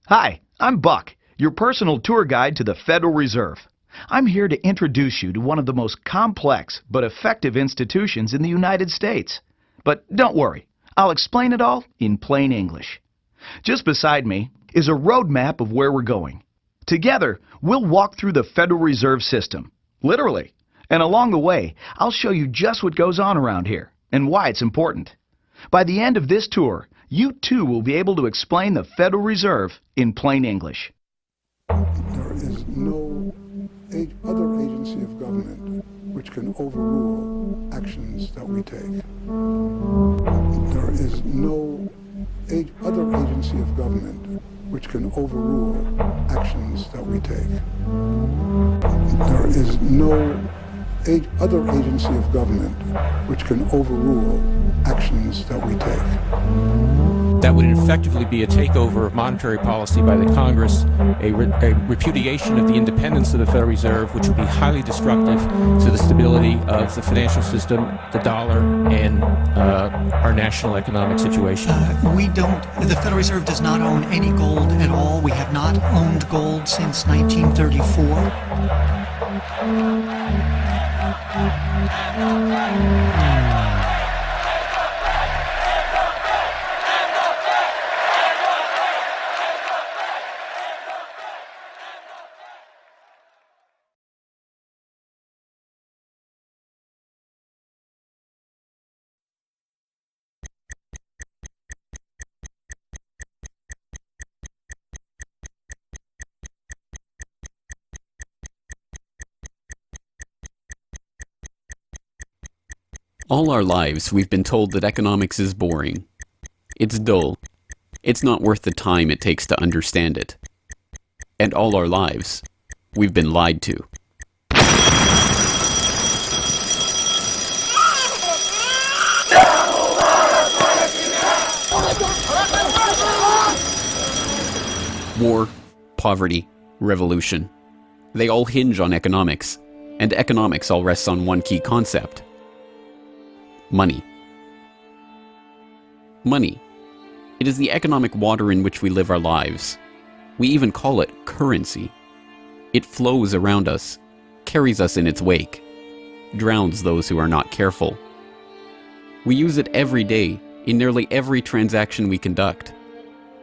Hi, I'm Buck, your personal tour guide to the Federal Reserve. I'm here to introduce you to one of the most complex but effective institutions in the United States. But don't worry, I'll explain it all in plain English. Just beside me is a roadmap of where we're going. Together, we'll walk through the Federal Reserve System, literally. And along the way, I'll show you just what goes on around here and why it's important. By the end of this tour, you too will be able to explain the Federal Reserve in plain English. There is no other agency of government which can overrule actions that we take. There is no other agency of government which can overrule actions that we take. There is no other agency of government which can overrule actions that we take. That would effectively be a takeover of monetary policy by the Congress, a repudiation of the independence of the Federal Reserve, which would be highly destructive to the stability of the financial system, the dollar, and our national economic situation. The Federal Reserve does not own any gold at all. We have not owned gold since 1934. All our lives, we've been told that economics is boring. It's dull. It's not worth the time it takes to understand it. And all our lives, we've been lied to. War, poverty, revolution. They all hinge on economics, and economics all rests on one key concept. Money. Money. It is the economic water in which we live our lives. We even call it currency. It flows around us, carries us in its wake, drowns those who are not careful. We use it every day, in nearly every transaction we conduct.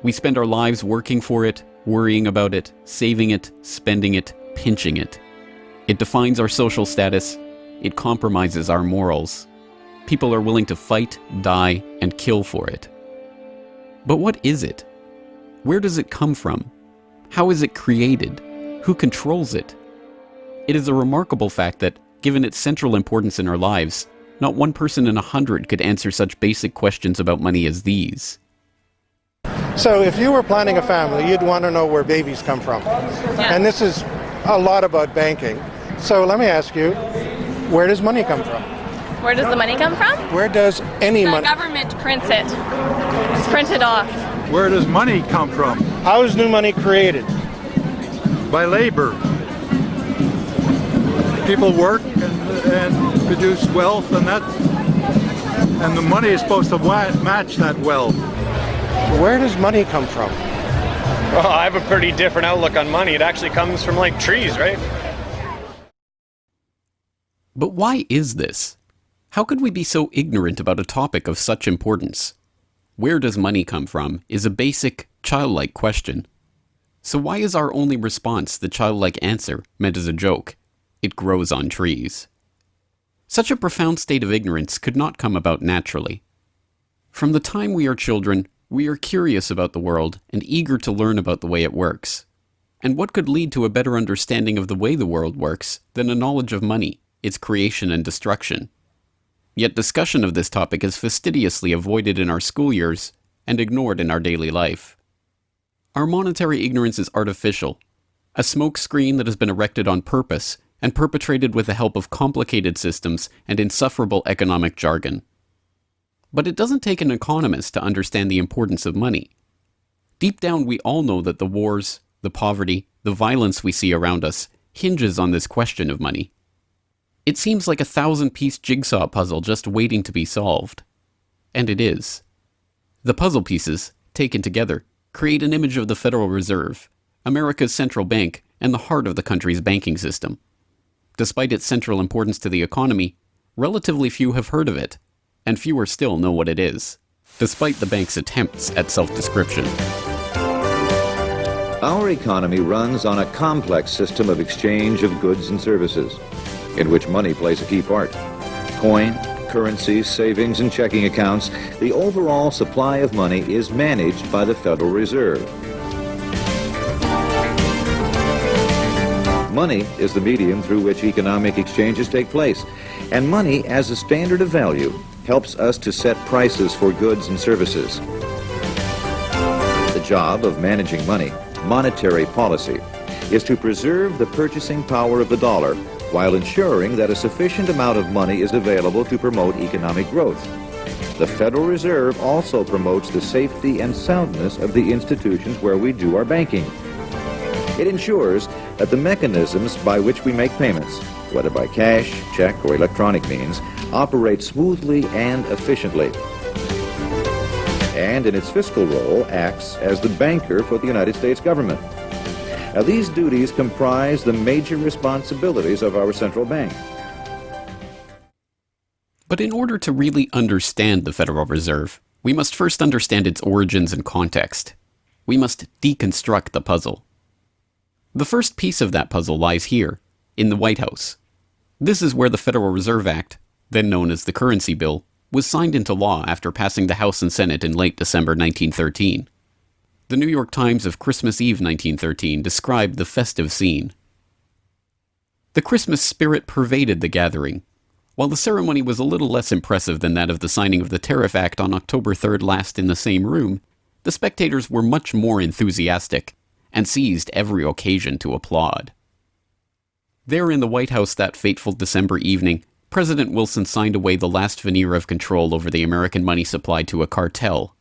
We spend our lives working for it, worrying about it, saving it, spending it, pinching it. It defines our social status. It compromises our morals. People are willing to fight, die, and kill for it. But what is it? Where does it come from? How is it created? Who controls it? It is a remarkable fact that, given its central importance in our lives, not one person in 100 could answer such basic questions about money as these. So if you were planning a family, you'd want to know where babies come from. Yeah. And this is a lot about banking. So let me ask you, where does money come from? Where does the money come from? Where does any money? The government prints it. It's printed off. Where does money come from? How is new money created? By labor. People work and produce wealth, and the money is supposed to match that wealth. Where does money come from? Well, I have a pretty different outlook on money. It actually comes from, like, trees, right? But why is this? How could we be so ignorant about a topic of such importance? Where does money come from is a basic, childlike question. So why is our only response the childlike answer meant as a joke? It grows on trees. Such a profound state of ignorance could not come about naturally. From the time we are children, we are curious about the world and eager to learn about the way it works. And what could lead to a better understanding of the way the world works than a knowledge of money, its creation and destruction? Yet discussion of this topic is fastidiously avoided in our school years and ignored in our daily life. Our monetary ignorance is artificial, a smoke screen that has been erected on purpose and perpetrated with the help of complicated systems and insufferable economic jargon. But it doesn't take an economist to understand the importance of money. Deep down, we all know that the wars, the poverty, the violence we see around us hinges on this question of money. It seems like a 1,000-piece jigsaw puzzle just waiting to be solved. And it is. The puzzle pieces, taken together, create an image of the Federal Reserve, America's central bank and the heart of the country's banking system. Despite its central importance to the economy, relatively few have heard of it, and fewer still know what it is, despite the bank's attempts at self-description. Our economy runs on a complex system of exchange of goods and services, in which money plays a key part. Coin, currencies, savings, and checking accounts, the overall supply of money is managed by the Federal Reserve. Money is the medium through which economic exchanges take place, and money as a standard of value helps us to set prices for goods and services. The job of managing money, monetary policy, is to preserve the purchasing power of the dollar while ensuring that a sufficient amount of money is available to promote economic growth. The Federal Reserve also promotes the safety and soundness of the institutions where we do our banking. It ensures that the mechanisms by which we make payments, whether by cash, check, or electronic means, operate smoothly and efficiently. And in its fiscal role, acts as the banker for the United States government. Now, these duties comprise the major responsibilities of our central bank. But in order to really understand the Federal Reserve, we must first understand its origins and context. We must deconstruct the puzzle. The first piece of that puzzle lies here, in the White House. This is where the Federal Reserve Act, then known as the Currency Bill, was signed into law after passing the House and Senate in late December 1913. The New York Times of Christmas Eve 1913 described the festive scene. The Christmas spirit pervaded the gathering. While the ceremony was a little less impressive than that of the signing of the Tariff Act on October 3rd last in the same room, the spectators were much more enthusiastic and seized every occasion to applaud. There in the White House that fateful December evening, President Wilson signed away the last veneer of control over the American money supply to a cartel,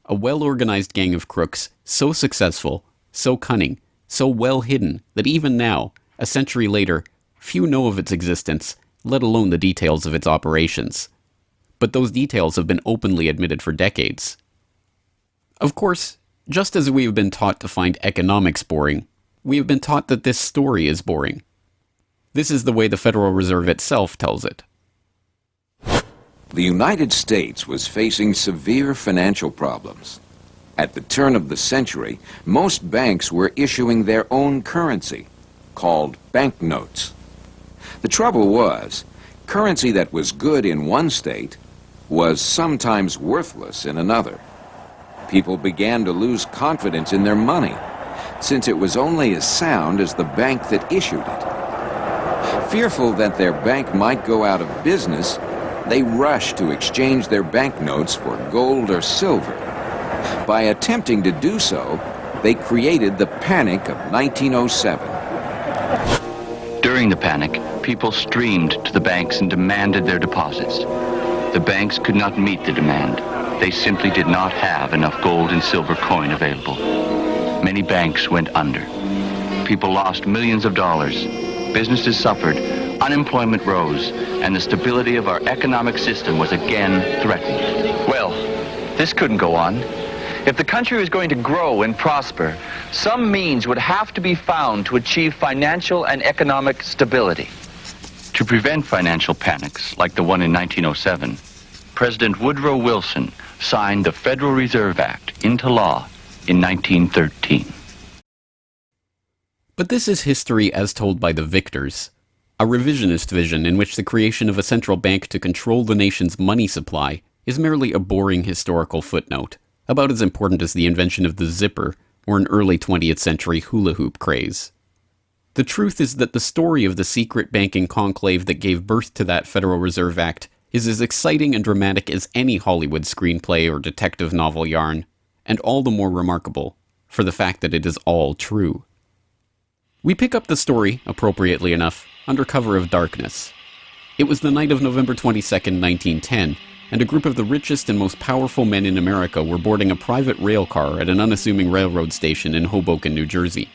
a well-organized gang of crooks so successful, so cunning, so well hidden that even now, a century later, few know of its existence, let alone the details of its operations. But those details have been openly admitted for decades. Of course, just as we have been taught to find economics boring, we have been taught that this story is boring. This is the way the Federal Reserve itself tells it. The United States was facing severe financial problems. At the turn of the century, most banks were issuing their own currency, called banknotes. The trouble was, currency that was good in one state was sometimes worthless in another. People began to lose confidence in their money, since it was only as sound as the bank that issued it. Fearful that their bank might go out of business, they rushed to exchange their banknotes for gold or silver. By attempting to do so, they created the Panic of 1907. During the panic, people streamed to the banks and demanded their deposits. The banks could not meet the demand. They simply did not have enough gold and silver coin available. Many banks went under. People lost millions of dollars. Businesses suffered, unemployment rose, and the stability of our economic system was again threatened. Well, this couldn't go on. If the country was going to grow and prosper, some means would have to be found to achieve financial and economic stability. To prevent financial panics like the one in 1907, President Woodrow Wilson signed the Federal Reserve Act into law in 1913. But this is history as told by the victors, a revisionist vision in which the creation of a central bank to control the nation's money supply is merely a boring historical footnote, about as important as the invention of the zipper or an early 20th century hula hoop craze. The truth is that the story of the secret banking conclave that gave birth to that Federal Reserve Act is as exciting and dramatic as any Hollywood screenplay or detective novel yarn, and all the more remarkable for the fact that it is all true. We pick up the story, appropriately enough, under cover of darkness. It was the night of November 22nd, 1910, and a group of the richest and most powerful men in America were boarding a private rail car at an unassuming railroad station in Hoboken, New Jersey.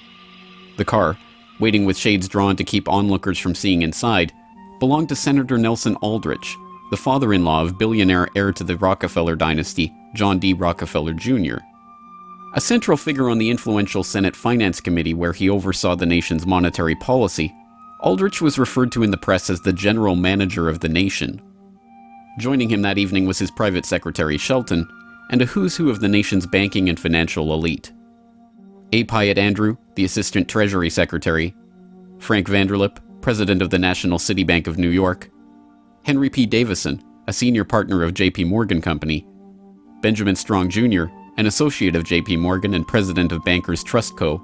The car, waiting with shades drawn to keep onlookers from seeing inside, belonged to Senator Nelson Aldrich, the father-in-law of billionaire heir to the Rockefeller dynasty, John D. Rockefeller Jr. A central figure on the influential Senate Finance Committee where he oversaw the nation's monetary policy, Aldrich was referred to in the press as the general manager of the nation. Joining him that evening was his private secretary Shelton, and a who's who of the nation's banking and financial elite. A. Pyatt Andrew, the Assistant Treasury Secretary, Frank Vanderlip, President of the National City Bank of New York, Henry P. Davison, a senior partner of J.P. Morgan Company, Benjamin Strong Jr., an associate of J.P. Morgan and president of Bankers Trust Co.,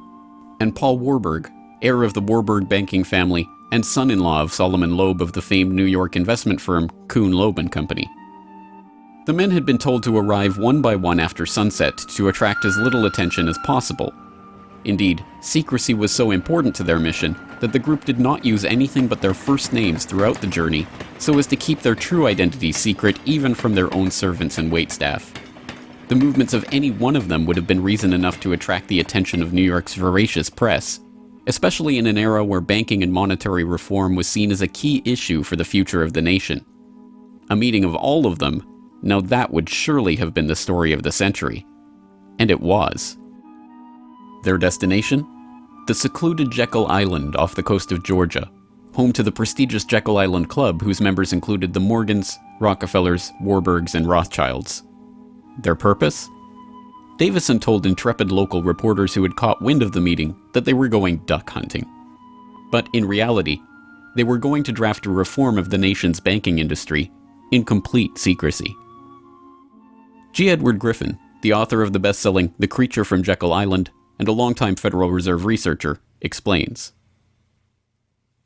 and Paul Warburg, heir of the Warburg banking family and son-in-law of Solomon Loeb of the famed New York investment firm Kuhn, Loeb and Company. The men had been told to arrive one by one after sunset to attract as little attention as possible. Indeed, secrecy was so important to their mission that the group did not use anything but their first names throughout the journey so as to keep their true identities secret even from their own servants and waitstaff. The movements of any one of them would have been reason enough to attract the attention of New York's voracious press, especially in an era where banking and monetary reform was seen as a key issue for the future of the nation. A meeting of all of them, now that would surely have been the story of the century. And it was. Their destination? The secluded Jekyll Island off the coast of Georgia, home to the prestigious Jekyll Island Club whose members included the Morgans, Rockefellers, Warburgs, and Rothschilds. Their purpose? Davison told intrepid local reporters who had caught wind of the meeting that they were going duck hunting. But in reality, they were going to draft a reform of the nation's banking industry in complete secrecy. G. Edward Griffin, the author of the best-selling The Creature from Jekyll Island and a longtime Federal Reserve researcher, explains.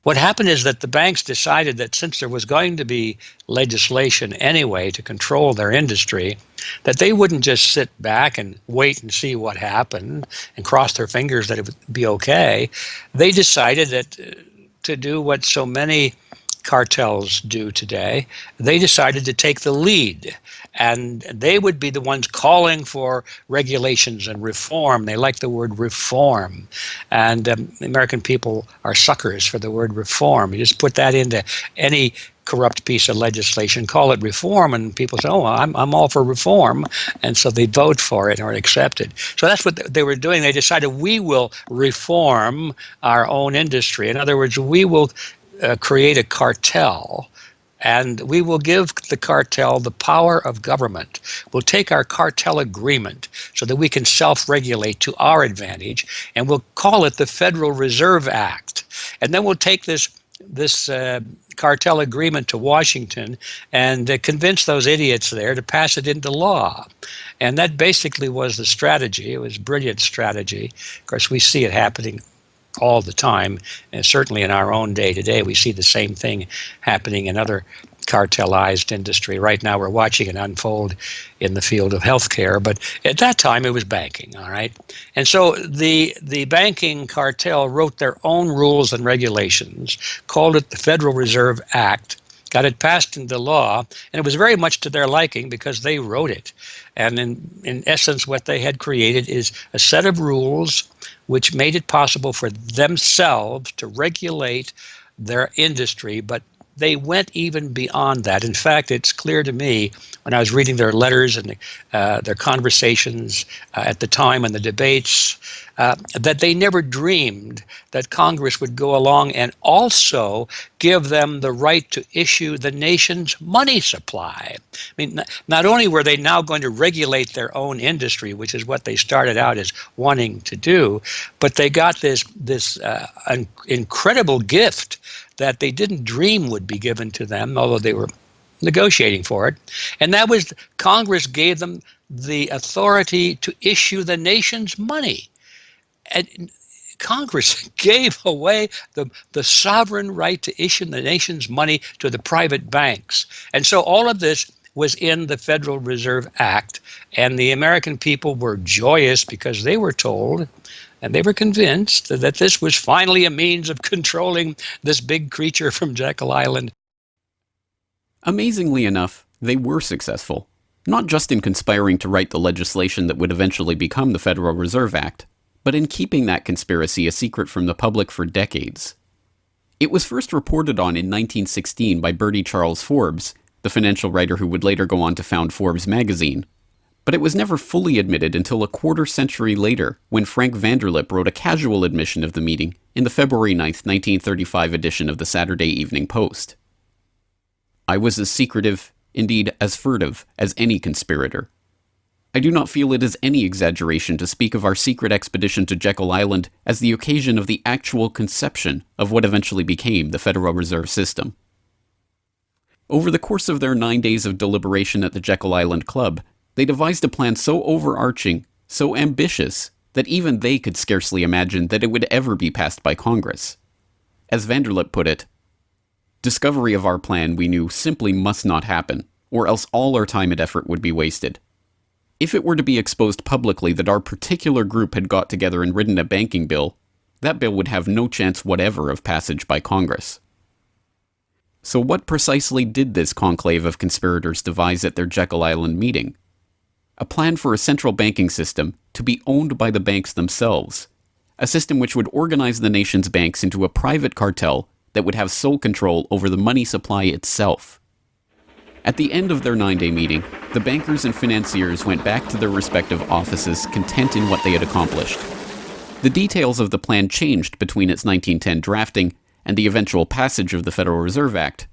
What happened is that the banks decided that since there was going to be legislation anyway to control their industry, that they wouldn't just sit back and wait and see what happened and cross their fingers that it would be okay. They decided that to do what so many cartels do today, they decided to take the lead, and they would be the ones calling for regulations and reform. They like the word reform, and the American people are suckers for the word reform. You just put that into any corrupt piece of legislation, call it reform, and people say, oh, I'm all for reform, and so they vote for it or accept it. So that's what they were doing. They decided we will reform our own industry. In other words, we will create a cartel, and we will give the cartel the power of government. We'll take our cartel agreement so that we can self-regulate to our advantage, and we'll call it the Federal Reserve Act. And then we'll take this cartel agreement to Washington and convince those idiots there to pass it into law. And that basically was the strategy. It was a brilliant strategy. Of course, we see it happening all the time, and certainly in our own day today, we see the same thing happening in other cartelized industry. Right now, we're watching it unfold in the field of healthcare, but at that time, it was banking, all right? And so the banking cartel wrote their own rules and regulations, called it the Federal Reserve Act, got it passed into law, and it was very much to their liking because they wrote it. And in essence, what they had created is a set of rules which made it possible for themselves to regulate their industry, but they went even beyond that. In fact, it's clear to me when I was reading their letters and their conversations at the time and the debates that they never dreamed that Congress would go along and also give them the right to issue the nation's money supply. I mean, not only were they now going to regulate their own industry, which is what they started out as wanting to do, but they got this incredible gift that they didn't dream would be given to them, although they were negotiating for it. And that was Congress gave them the authority to issue the nation's money. And Congress gave away the sovereign right to issue the nation's money to the private banks. And so all of this was in the Federal Reserve Act, and the American people were joyous because they were told and they were convinced that this was finally a means of controlling this big creature from Jekyll Island. Amazingly enough, they were successful, not just in conspiring to write the legislation that would eventually become the Federal Reserve Act, but in keeping that conspiracy a secret from the public for decades. It was first reported on in 1916 by Bertie Charles Forbes, the financial writer who would later go on to found Forbes magazine. But it was never fully admitted until a quarter century later, when Frank Vanderlip wrote a casual admission of the meeting in the February 9, 1935 edition of the Saturday Evening Post. I was as secretive, indeed as furtive, as any conspirator. I do not feel it is any exaggeration to speak of our secret expedition to Jekyll Island as the occasion of the actual conception of what eventually became the Federal Reserve System. Over the course of their 9 days of deliberation at the Jekyll Island Club, they devised a plan so overarching, so ambitious, that even they could scarcely imagine that it would ever be passed by Congress. As Vanderlip put it, discovery of our plan, we knew, simply must not happen, or else all our time and effort would be wasted. If it were to be exposed publicly that our particular group had got together and written a banking bill, that bill would have no chance whatever of passage by Congress. So what precisely did this conclave of conspirators devise at their Jekyll Island meeting? A plan for a central banking system to be owned by the banks themselves, a system which would organize the nation's banks into a private cartel that would have sole control over the money supply itself. At the end of their 9-day meeting, the bankers and financiers went back to their respective offices content in what they had accomplished. The details of the plan changed between its 1910 drafting and the eventual passage of the Federal Reserve Act,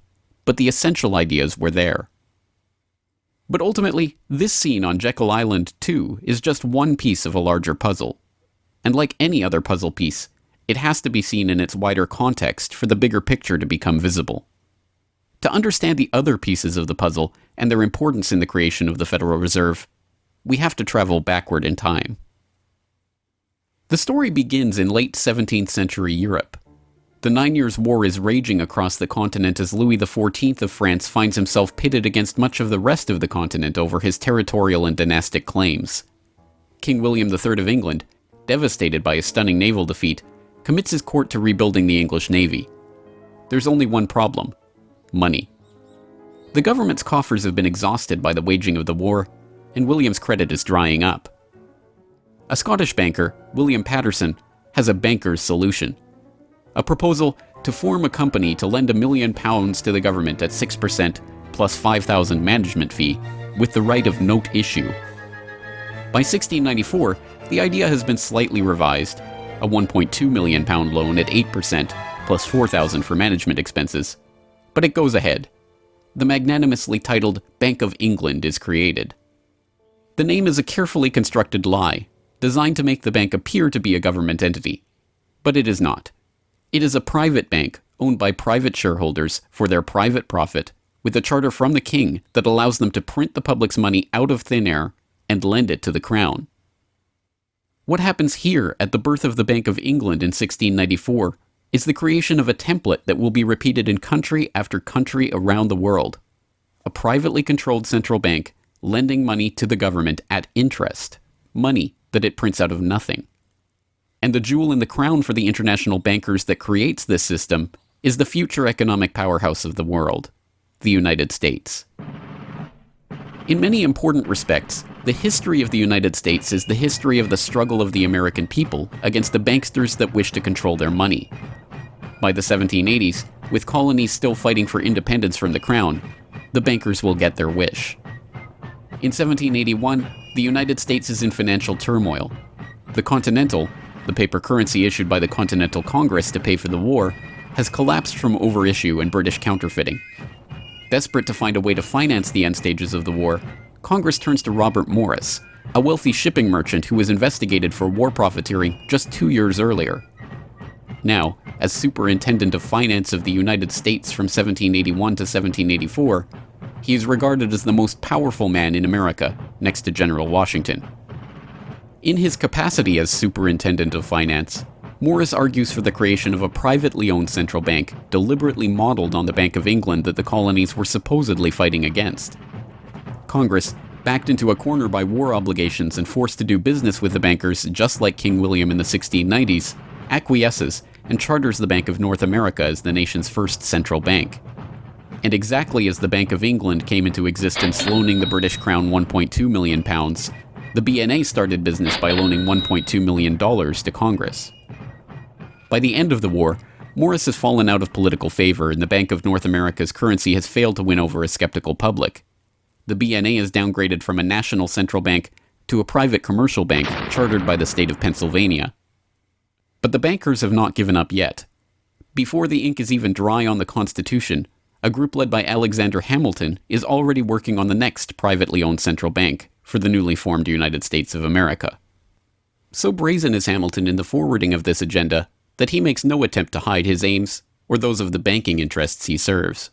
but the essential ideas were there. But ultimately, this scene on Jekyll Island, too, is just one piece of a larger puzzle. And like any other puzzle piece, it has to be seen in its wider context for the bigger picture to become visible. To understand the other pieces of the puzzle and their importance in the creation of the Federal Reserve, we have to travel backward in time. The story begins in late 17th century Europe. The 9 Years' War is raging across the continent as Louis XIV of France finds himself pitted against much of the rest of the continent over his territorial and dynastic claims. King William III of England, devastated by a stunning naval defeat, commits his court to rebuilding the English navy. There's only one problem: money. The government's coffers have been exhausted by the waging of the war, and William's credit is drying up. A Scottish banker, William Patterson, has a banker's solution. A proposal to form a company to lend £1 million to the government at 6% plus £5,000 management fee, with the right of note issue. By 1694, the idea has been slightly revised, a £1.2 million loan at 8% plus £4,000 for management expenses, but it goes ahead. The magnanimously titled Bank of England is created. The name is a carefully constructed lie, designed to make the bank appear to be a government entity, but it is not. It is a private bank owned by private shareholders for their private profit, with a charter from the king that allows them to print the public's money out of thin air and lend it to the crown. What happens here at the birth of the Bank of England in 1694 is the creation of a template that will be repeated in country after country around the world. A privately controlled central bank lending money to the government at interest, money that it prints out of nothing. And the jewel in the crown for the international bankers that creates this system is the future economic powerhouse of the world, the United States. In many important respects, the history of the United States is the history of the struggle of the American people against the banksters that wish to control their money. By the 1780s, with colonies still fighting for independence from the crown, the bankers will get their wish. In 1781, the United States is in financial turmoil. The Continental, the paper currency issued by the Continental Congress to pay for the war, has collapsed from overissue and British counterfeiting. Desperate to find a way to finance the end stages of the war, Congress turns to Robert Morris, a wealthy shipping merchant who was investigated for war profiteering just 2 years earlier. Now, as Superintendent of Finance of the United States from 1781 to 1784, he is regarded as the most powerful man in America, next to General Washington. In his capacity as Superintendent of Finance, Morris argues for the creation of a privately owned central bank deliberately modeled on the Bank of England that the colonies were supposedly fighting against. Congress, backed into a corner by war obligations and forced to do business with the bankers just like King William in the 1690s, acquiesces and charters the Bank of North America as the nation's first central bank. And exactly as the Bank of England came into existence loaning the British Crown £1.2 million, the BNA started business by loaning $1.2 million to Congress. By the end of the war, Morris has fallen out of political favor and the Bank of North America's currency has failed to win over a skeptical public. the BNA is downgraded from a national central bank to a private commercial bank chartered by the state of Pennsylvania. But the bankers have not given up yet. Before the ink is even dry on the Constitution, a group led by Alexander Hamilton is already working on the next privately owned central bank for the newly formed United States of America. So brazen is Hamilton in the forwarding of this agenda that he makes no attempt to hide his aims or those of the banking interests he serves.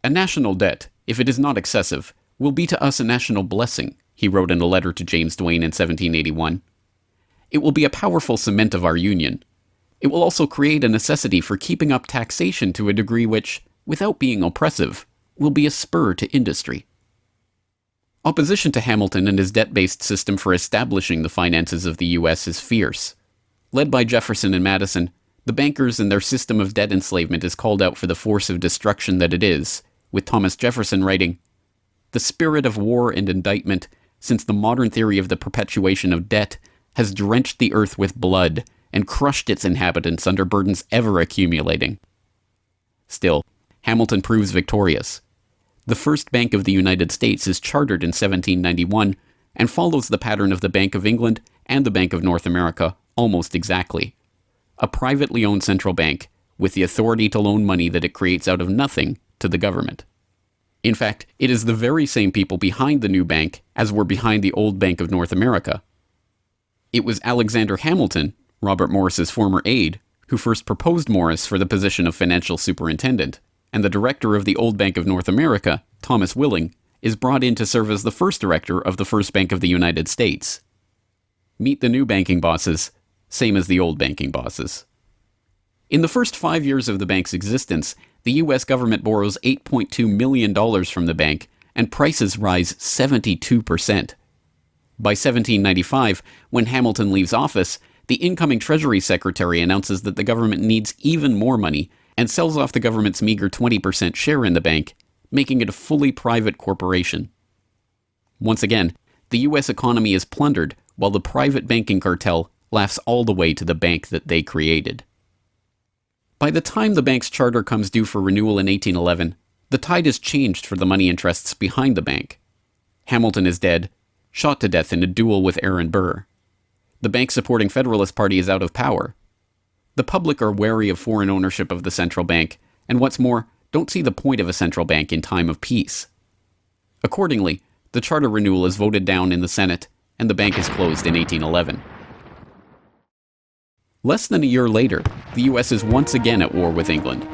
A national debt, if it is not excessive, will be to us a national blessing, he wrote in a letter to James Duane in 1781. It will be a powerful cement of our union. It will also create a necessity for keeping up taxation to a degree which, without being oppressive, will be a spur to industry. Opposition to Hamilton and his debt-based system for establishing the finances of the U.S. is fierce. Led by Jefferson and Madison, the bankers and their system of debt enslavement is called out for the force of destruction that it is, with Thomas Jefferson writing, "The spirit of war and indictment, since the modern theory of the perpetuation of debt, has drenched the earth with blood and crushed its inhabitants under burdens ever accumulating." Still, Hamilton proves victorious. The first Bank of the United States is chartered in 1791 and follows the pattern of the Bank of England and the Bank of North America almost exactly. A privately owned central bank with the authority to loan money that it creates out of nothing to the government. In fact, it is the very same people behind the new bank as were behind the old Bank of North America. It was Alexander Hamilton, Robert Morris's former aide, who first proposed Morris for the position of financial superintendent, and the director of the old Bank of North America, Thomas Willing, is brought in to serve as the first director of the first Bank of the United States. Meet the new banking bosses, same as the old banking bosses. In the first 5 years of the bank's existence, the U.S. government borrows $8.2 million from the bank, and prices rise 72%. By 1795, when Hamilton leaves office, the incoming Treasury Secretary announces that the government needs even more money and sells off the government's meager 20% share in the bank, making it a fully private corporation. Once again, the U.S. economy is plundered while the private banking cartel laughs all the way to the bank that they created. By the time the bank's charter comes due for renewal in 1811, the tide has changed for the money interests behind the bank. Hamilton is dead, shot to death in a duel with Aaron Burr. The bank-supporting Federalist Party is out of power. The public are wary of foreign ownership of the central bank, and what's more, don't see the point of a central bank in time of peace. Accordingly, the charter renewal is voted down in the Senate, and the bank is closed in 1811. Less than a year later, the U.S. is once again at war with England.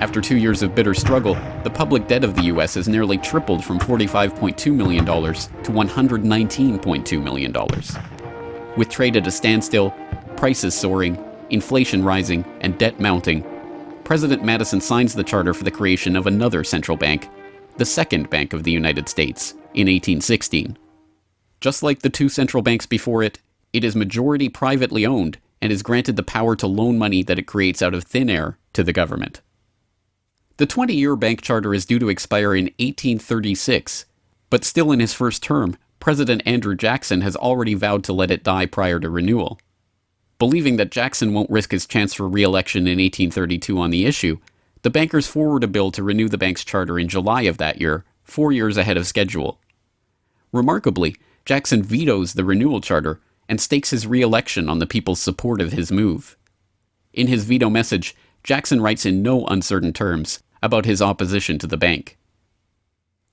After 2 years of bitter struggle, the public debt of the U.S. has nearly tripled from $45.2 million to $119.2 million. With trade at a standstill, prices soaring, inflation rising, and debt mounting, President Madison signs the charter for the creation of another central bank, the Second Bank of the United States, in 1816. Just like the two central banks before it, it is majority privately owned and is granted the power to loan money that it creates out of thin air to the government. The 20-year bank charter is due to expire in 1836, but still in his first term, President Andrew Jackson has already vowed to let it die prior to renewal. Believing that Jackson won't risk his chance for re-election in 1832 on the issue, the bankers forward a bill to renew the bank's charter in July of that year, 4 years ahead of schedule. Remarkably, Jackson vetoes the renewal charter and stakes his re-election on the people's support of his move. In his veto message, Jackson writes in no uncertain terms about his opposition to the bank.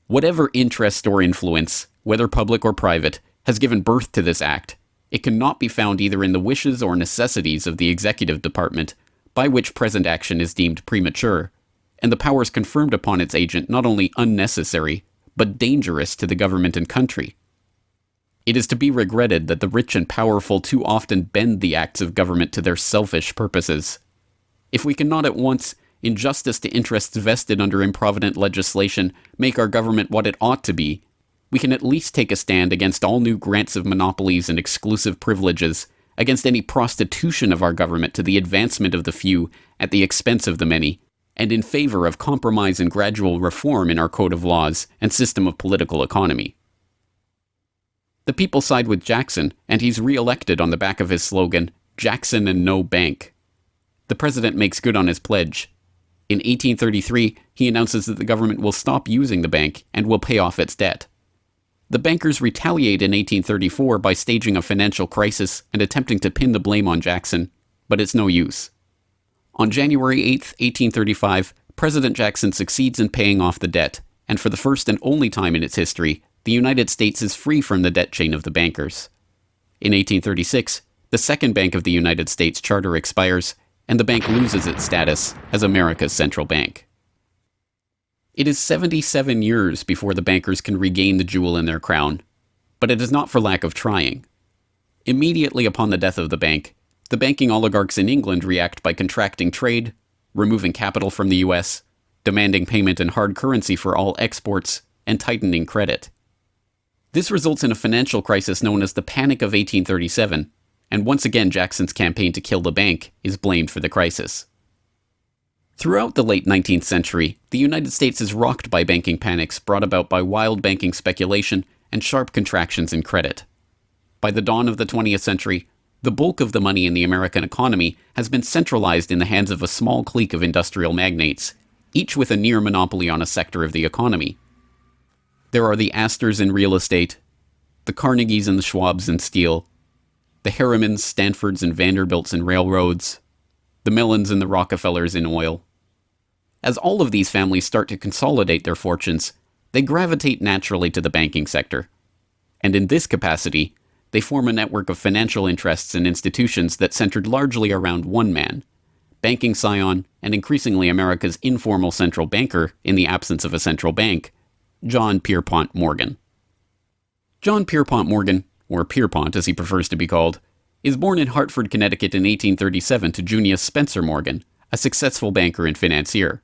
Whatever interest or influence, whether public or private, has given birth to this act, it cannot be found either in the wishes or necessities of the executive department, by which present action is deemed premature, and the powers confirmed upon its agent not only unnecessary, but dangerous to the government and country. It is to be regretted that the rich and powerful too often bend the acts of government to their selfish purposes. If we cannot at once, in justice to interests vested under improvident legislation, make our government what it ought to be, we can at least take a stand against all new grants of monopolies and exclusive privileges, against any prostitution of our government to the advancement of the few at the expense of the many, and in favor of compromise and gradual reform in our code of laws and system of political economy. The people side with Jackson, and he's re-elected on the back of his slogan, "Jackson and no bank." The president makes good on his pledge. In 1833, he announces that the government will stop using the bank and will pay off its debt. The bankers retaliate in 1834 by staging a financial crisis and attempting to pin the blame on Jackson, but it's no use. On January 8, 1835, President Jackson succeeds in paying off the debt, and for the first and only time in its history, the United States is free from the debt chain of the bankers. In 1836, the Second Bank of the United States charter expires, and the bank loses its status as America's central bank. It is 77 years before the bankers can regain the jewel in their crown, but it is not for lack of trying. Immediately upon the death of the bank, the banking oligarchs in England react by contracting trade, removing capital from the US, demanding payment in hard currency for all exports, and tightening credit. This results in a financial crisis known as the Panic of 1837, and once again Jackson's campaign to kill the bank is blamed for the crisis. Throughout the late 19th century, the United States is rocked by banking panics brought about by wild banking speculation and sharp contractions in credit. By the dawn of the 20th century, the bulk of the money in the American economy has been centralized in the hands of a small clique of industrial magnates, each with a near monopoly on a sector of the economy. There are the Astors in real estate, the Carnegies and the Schwabs in steel, the Harrimans, Stanfords, and Vanderbilts in railroads, the Mellons and the Rockefellers in oil. As all of these families start to consolidate their fortunes, they gravitate naturally to the banking sector. And in this capacity, they form a network of financial interests and institutions that centered largely around one man, banking scion and increasingly America's informal central banker in the absence of a central bank, John Pierpont Morgan. John Pierpont Morgan, or Pierpont as he prefers to be called, is born in Hartford, Connecticut in 1837 to Junius Spencer Morgan, a successful banker and financier.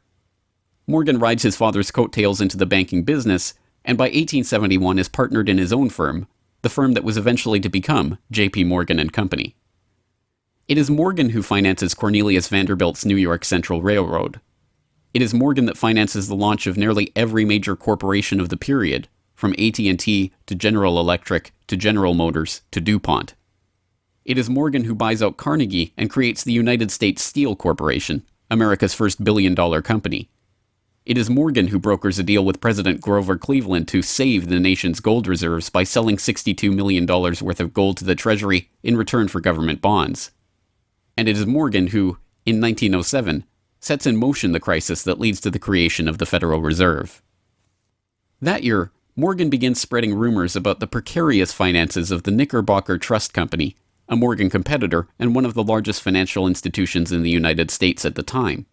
Morgan rides his father's coattails into the banking business, and by 1871 is partnered in his own firm, the firm that was eventually to become J.P. Morgan and Company. It is Morgan who finances Cornelius Vanderbilt's New York Central Railroad. It is Morgan that finances the launch of nearly every major corporation of the period, from AT&T to General Electric to General Motors to DuPont. It is Morgan who buys out Carnegie and creates the United States Steel Corporation, America's first billion-dollar company. It is Morgan who brokers a deal with President Grover Cleveland to save the nation's gold reserves by selling $62 million worth of gold to the Treasury in return for government bonds. And it is Morgan who, in 1907, sets in motion the crisis that leads to the creation of the Federal Reserve. That year, Morgan begins spreading rumors about the precarious finances of the Knickerbocker Trust Company, a Morgan competitor and one of the largest financial institutions in the United States at the time.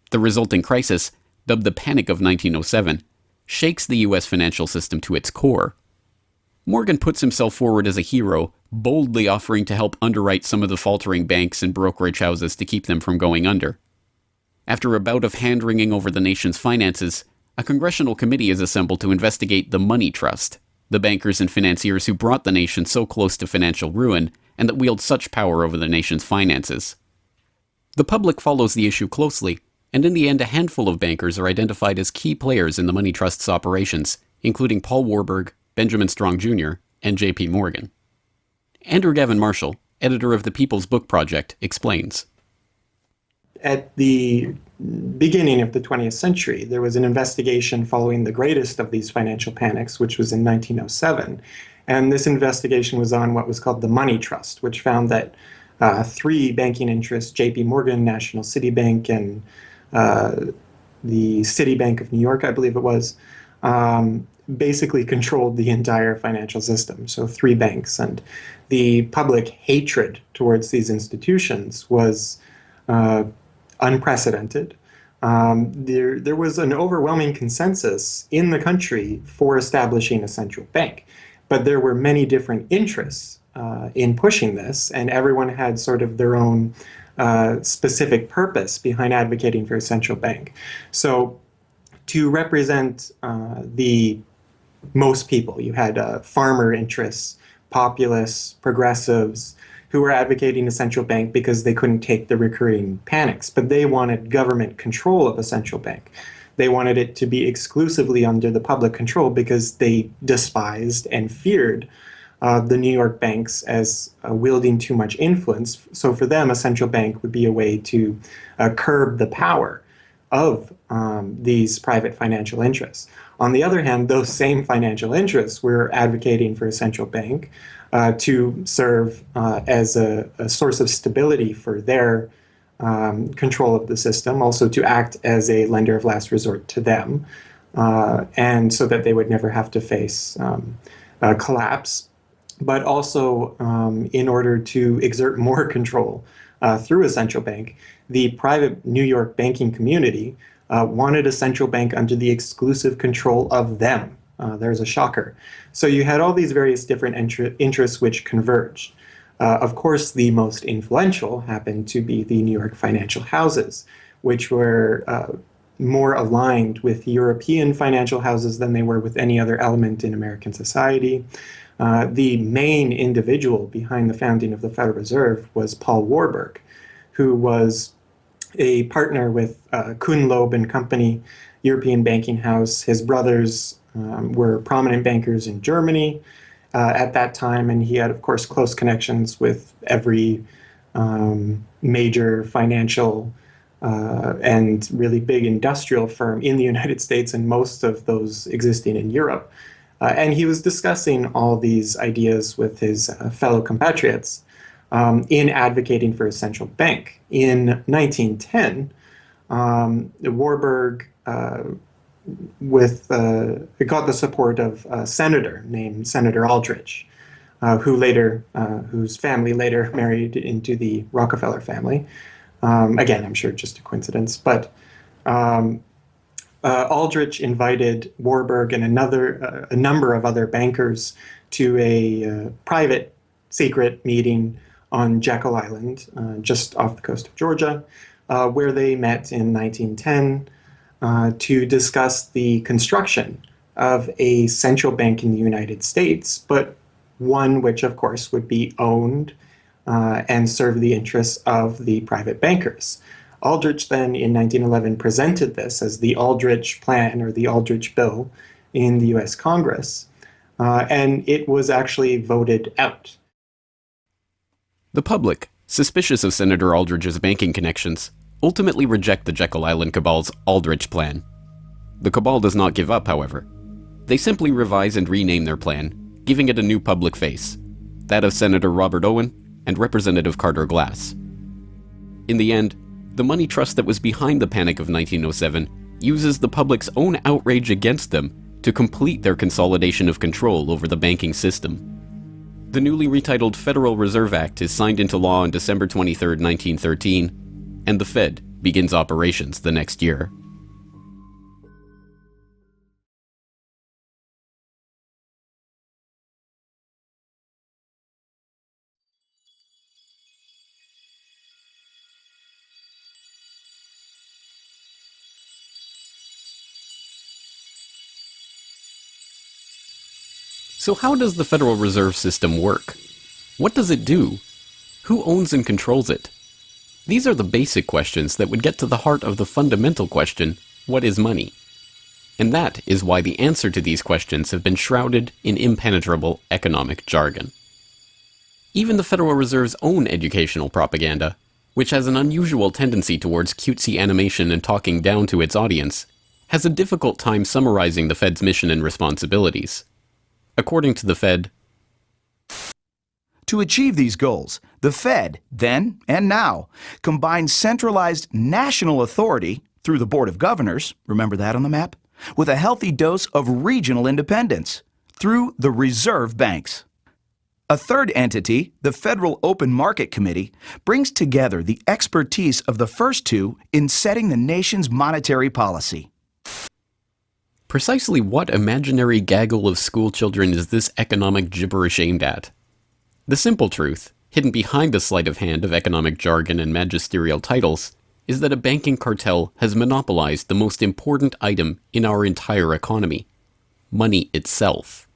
The resulting crisis, dubbed the Panic of 1907, shakes the U.S. financial system to its core. Morgan puts himself forward as a hero, boldly offering to help underwrite some of the faltering banks and brokerage houses to keep them from going under. After a bout of hand-wringing over the nation's finances, a congressional committee is assembled to investigate the Money Trust, the bankers and financiers who brought the nation so close to financial ruin and that wield such power over the nation's finances. The public follows the issue closely, and in the end a handful of bankers are identified as key players in the Money Trust's operations, including Paul Warburg, Benjamin Strong Jr., and J.P. Morgan. Andrew Gavin Marshall, editor of the People's Book Project, explains. At the beginning of the 20th century, there was an investigation following the greatest of these financial panics, which was in 1907. And this investigation was on what was called the Money Trust, which found that three banking interests, J.P. Morgan, National City Bank, and the Citibank of New York, I believe it was, basically controlled the entire financial system. So three banks. And the public hatred towards these institutions was unprecedented. There was an overwhelming consensus in the country for establishing a central bank. But there were many different interests in pushing this, and everyone had sort of their own specific purpose behind advocating for a central bank. So to represent the most people, you had farmer interests, populists, progressives, who were advocating a central bank because they couldn't take the recurring panics, but they wanted government control of a central bank. They wanted it to be exclusively under the public control because they despised and feared the New York banks as wielding too much influence. So for them, a central bank would be a way to curb the power of these private financial interests. On the other hand, those same financial interests were advocating for a central bank to serve as a source of stability for their control of the system, also to act as a lender of last resort to them, and so that they would never have to face collapse, but also in order to exert more control through a central bank. The private New York banking community wanted a central bank under the exclusive control of them. There's a shocker. So you had all these various different interests which converged. Of course, the most influential happened to be the New York financial houses, which were more aligned with European financial houses than they were with any other element in American society. The main individual behind the founding of the Federal Reserve was Paul Warburg, who was a partner with Kuhn, Loeb and Company, European banking house. His brothers were prominent bankers in Germany at that time, and he had, of course, close connections with every major financial and really big industrial firm in the United States, and most of those existing in Europe. And he was discussing all these ideas with his fellow compatriots in advocating for a central bank. In 1910, Warburg got the support of a senator named Senator Aldrich, whose family later married into the Rockefeller family. Again, I'm sure just a coincidence, but Aldrich invited Warburg and a number of other bankers to a private secret meeting on Jekyll Island, just off the coast of Georgia, where they met in 1910 to discuss the construction of a central bank in the United States, but one which, of course, would be owned and serve the interests of the private bankers. Aldrich then, in 1911, presented this as the Aldrich Plan or the Aldrich Bill in the U.S. Congress, and it was actually voted out. The public, suspicious of Senator Aldrich's banking connections, ultimately reject the Jekyll Island Cabal's Aldrich Plan. The Cabal does not give up, however. They simply revise and rename their plan, giving it a new public face, that of Senator Robert Owen and Representative Carter Glass. In the end, the money trust that was behind the Panic of 1907 uses the public's own outrage against them to complete their consolidation of control over the banking system. The newly retitled Federal Reserve Act is signed into law on December 23, 1913, and the Fed begins operations the next year. So how does the Federal Reserve System work? What does it do? Who owns and controls it? These are the basic questions that would get to the heart of the fundamental question, what is money? And that is why the answer to these questions have been shrouded in impenetrable economic jargon. Even the Federal Reserve's own educational propaganda, which has an unusual tendency towards cutesy animation and talking down to its audience, has a difficult time summarizing the Fed's mission and responsibilities. According to the Fed, to achieve these goals, the Fed, then and now, combines centralized national authority through the Board of Governors, remember that on the map, with a healthy dose of regional independence through the reserve banks. A third entity, the Federal Open Market Committee, brings together the expertise of the first two in setting the nation's monetary policy. Precisely what imaginary gaggle of schoolchildren is this economic gibberish aimed at? The simple truth, hidden behind the sleight of hand of economic jargon and magisterial titles, is that a banking cartel has monopolized the most important item in our entire economy: money itself.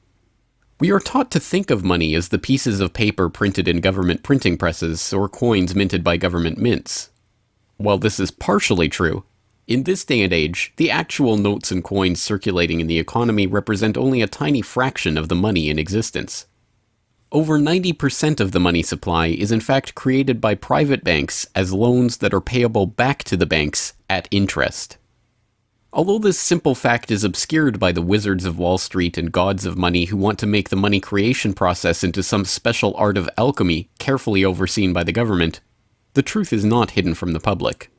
We are taught to think of money as the pieces of paper printed in government printing presses or coins minted by government mints. While this is partially true, in this day and age, the actual notes and coins circulating in the economy represent only a tiny fraction of the money in existence. Over 90% of the money supply is in fact created by private banks as loans that are payable back to the banks at interest. Although this simple fact is obscured by the wizards of Wall Street and gods of money who want to make the money creation process into some special art of alchemy carefully overseen by the government, the truth is not hidden from the public.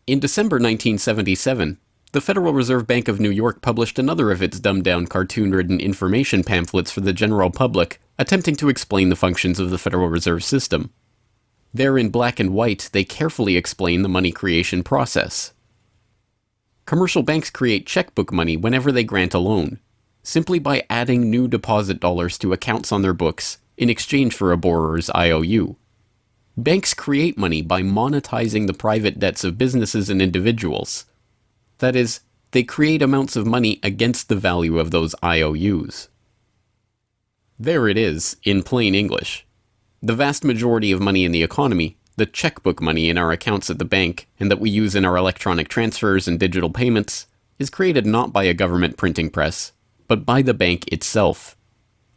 In December 1977, the Federal Reserve Bank of New York published another of its dumbed-down cartoon-ridden information pamphlets for the general public, attempting to explain the functions of the Federal Reserve System. There in black and white, they carefully explain the money creation process. Commercial banks create checkbook money whenever they grant a loan, simply by adding new deposit dollars to accounts on their books in exchange for a borrower's IOU. Banks create money by monetizing the private debts of businesses and individuals. That is, they create amounts of money against the value of those IOUs. There it is, in plain English. The vast majority of money in the economy, the checkbook money in our accounts at the bank and that we use in our electronic transfers and digital payments, is created not by a government printing press, but by the bank itself.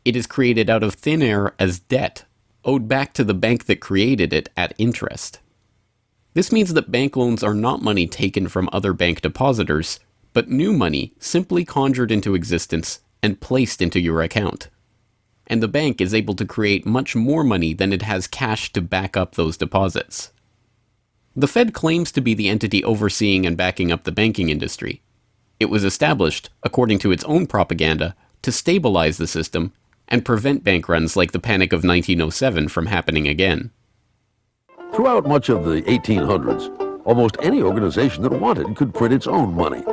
It is created out of thin air as debt, owed back to the bank that created it at interest. This means that bank loans are not money taken from other bank depositors, but new money simply conjured into existence and placed into your account. And the bank is able to create much more money than it has cash to back up those deposits. The Fed claims to be the entity overseeing and backing up the banking industry. It was established, according to its own propaganda, to stabilize the system and prevent bank runs like the Panic of 1907 from happening again. Throughout much of the 1800s, almost any organization that wanted could print its own money.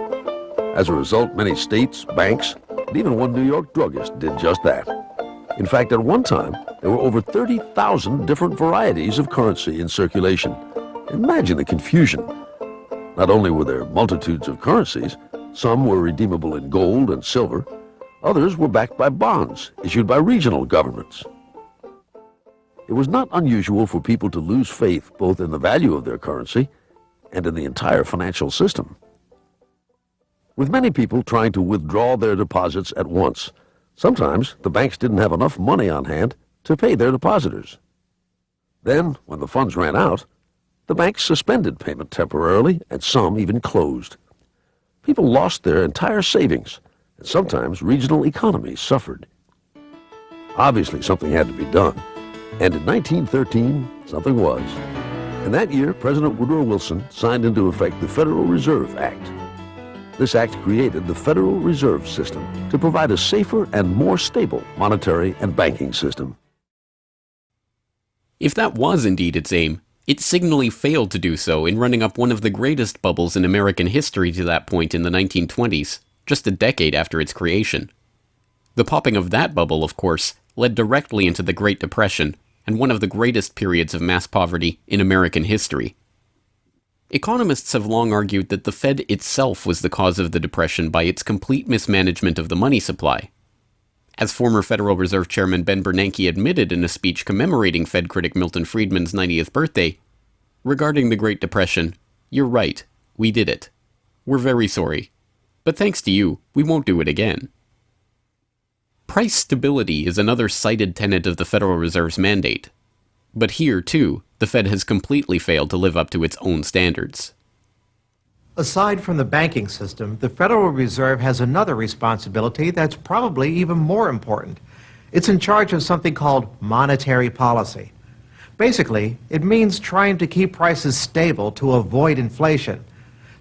As a result, many states, banks, and even one New York druggist did just that. In fact, at one time, there were over 30,000 different varieties of currency in circulation. Imagine the confusion. Not only were there multitudes of currencies, some were redeemable in gold and silver, others were backed by bonds issued by regional governments. It was not unusual for people to lose faith both in the value of their currency and in the entire financial system. With many people trying to withdraw their deposits at once, sometimes the banks didn't have enough money on hand to pay their depositors. Then, when the funds ran out, the banks suspended payment temporarily, and some even closed. People lost their entire savings, and sometimes regional economies suffered. Obviously, something had to be done, and in 1913, something was. And that year, President Woodrow Wilson signed into effect the Federal Reserve Act. This act created the Federal Reserve System to provide a safer and more stable monetary and banking system. If that was indeed its aim, it signally failed to do so in running up one of the greatest bubbles in American history to that point in the 1920s, just a decade after its creation. The popping of that bubble, of course, led directly into the Great Depression and one of the greatest periods of mass poverty in American history. Economists have long argued that the Fed itself was the cause of the Depression by its complete mismanagement of the money supply. As former Federal Reserve Chairman Ben Bernanke admitted in a speech commemorating Fed critic Milton Friedman's 90th birthday, regarding the Great Depression, "You're right, we did it. We're very sorry. But thanks to you, we won't do it again." Price stability is another cited tenet of the Federal Reserve's mandate. But here, too, the Fed has completely failed to live up to its own standards. Aside from the banking system, the Federal Reserve has another responsibility that's probably even more important. It's in charge of something called monetary policy. Basically, it means trying to keep prices stable to avoid inflation.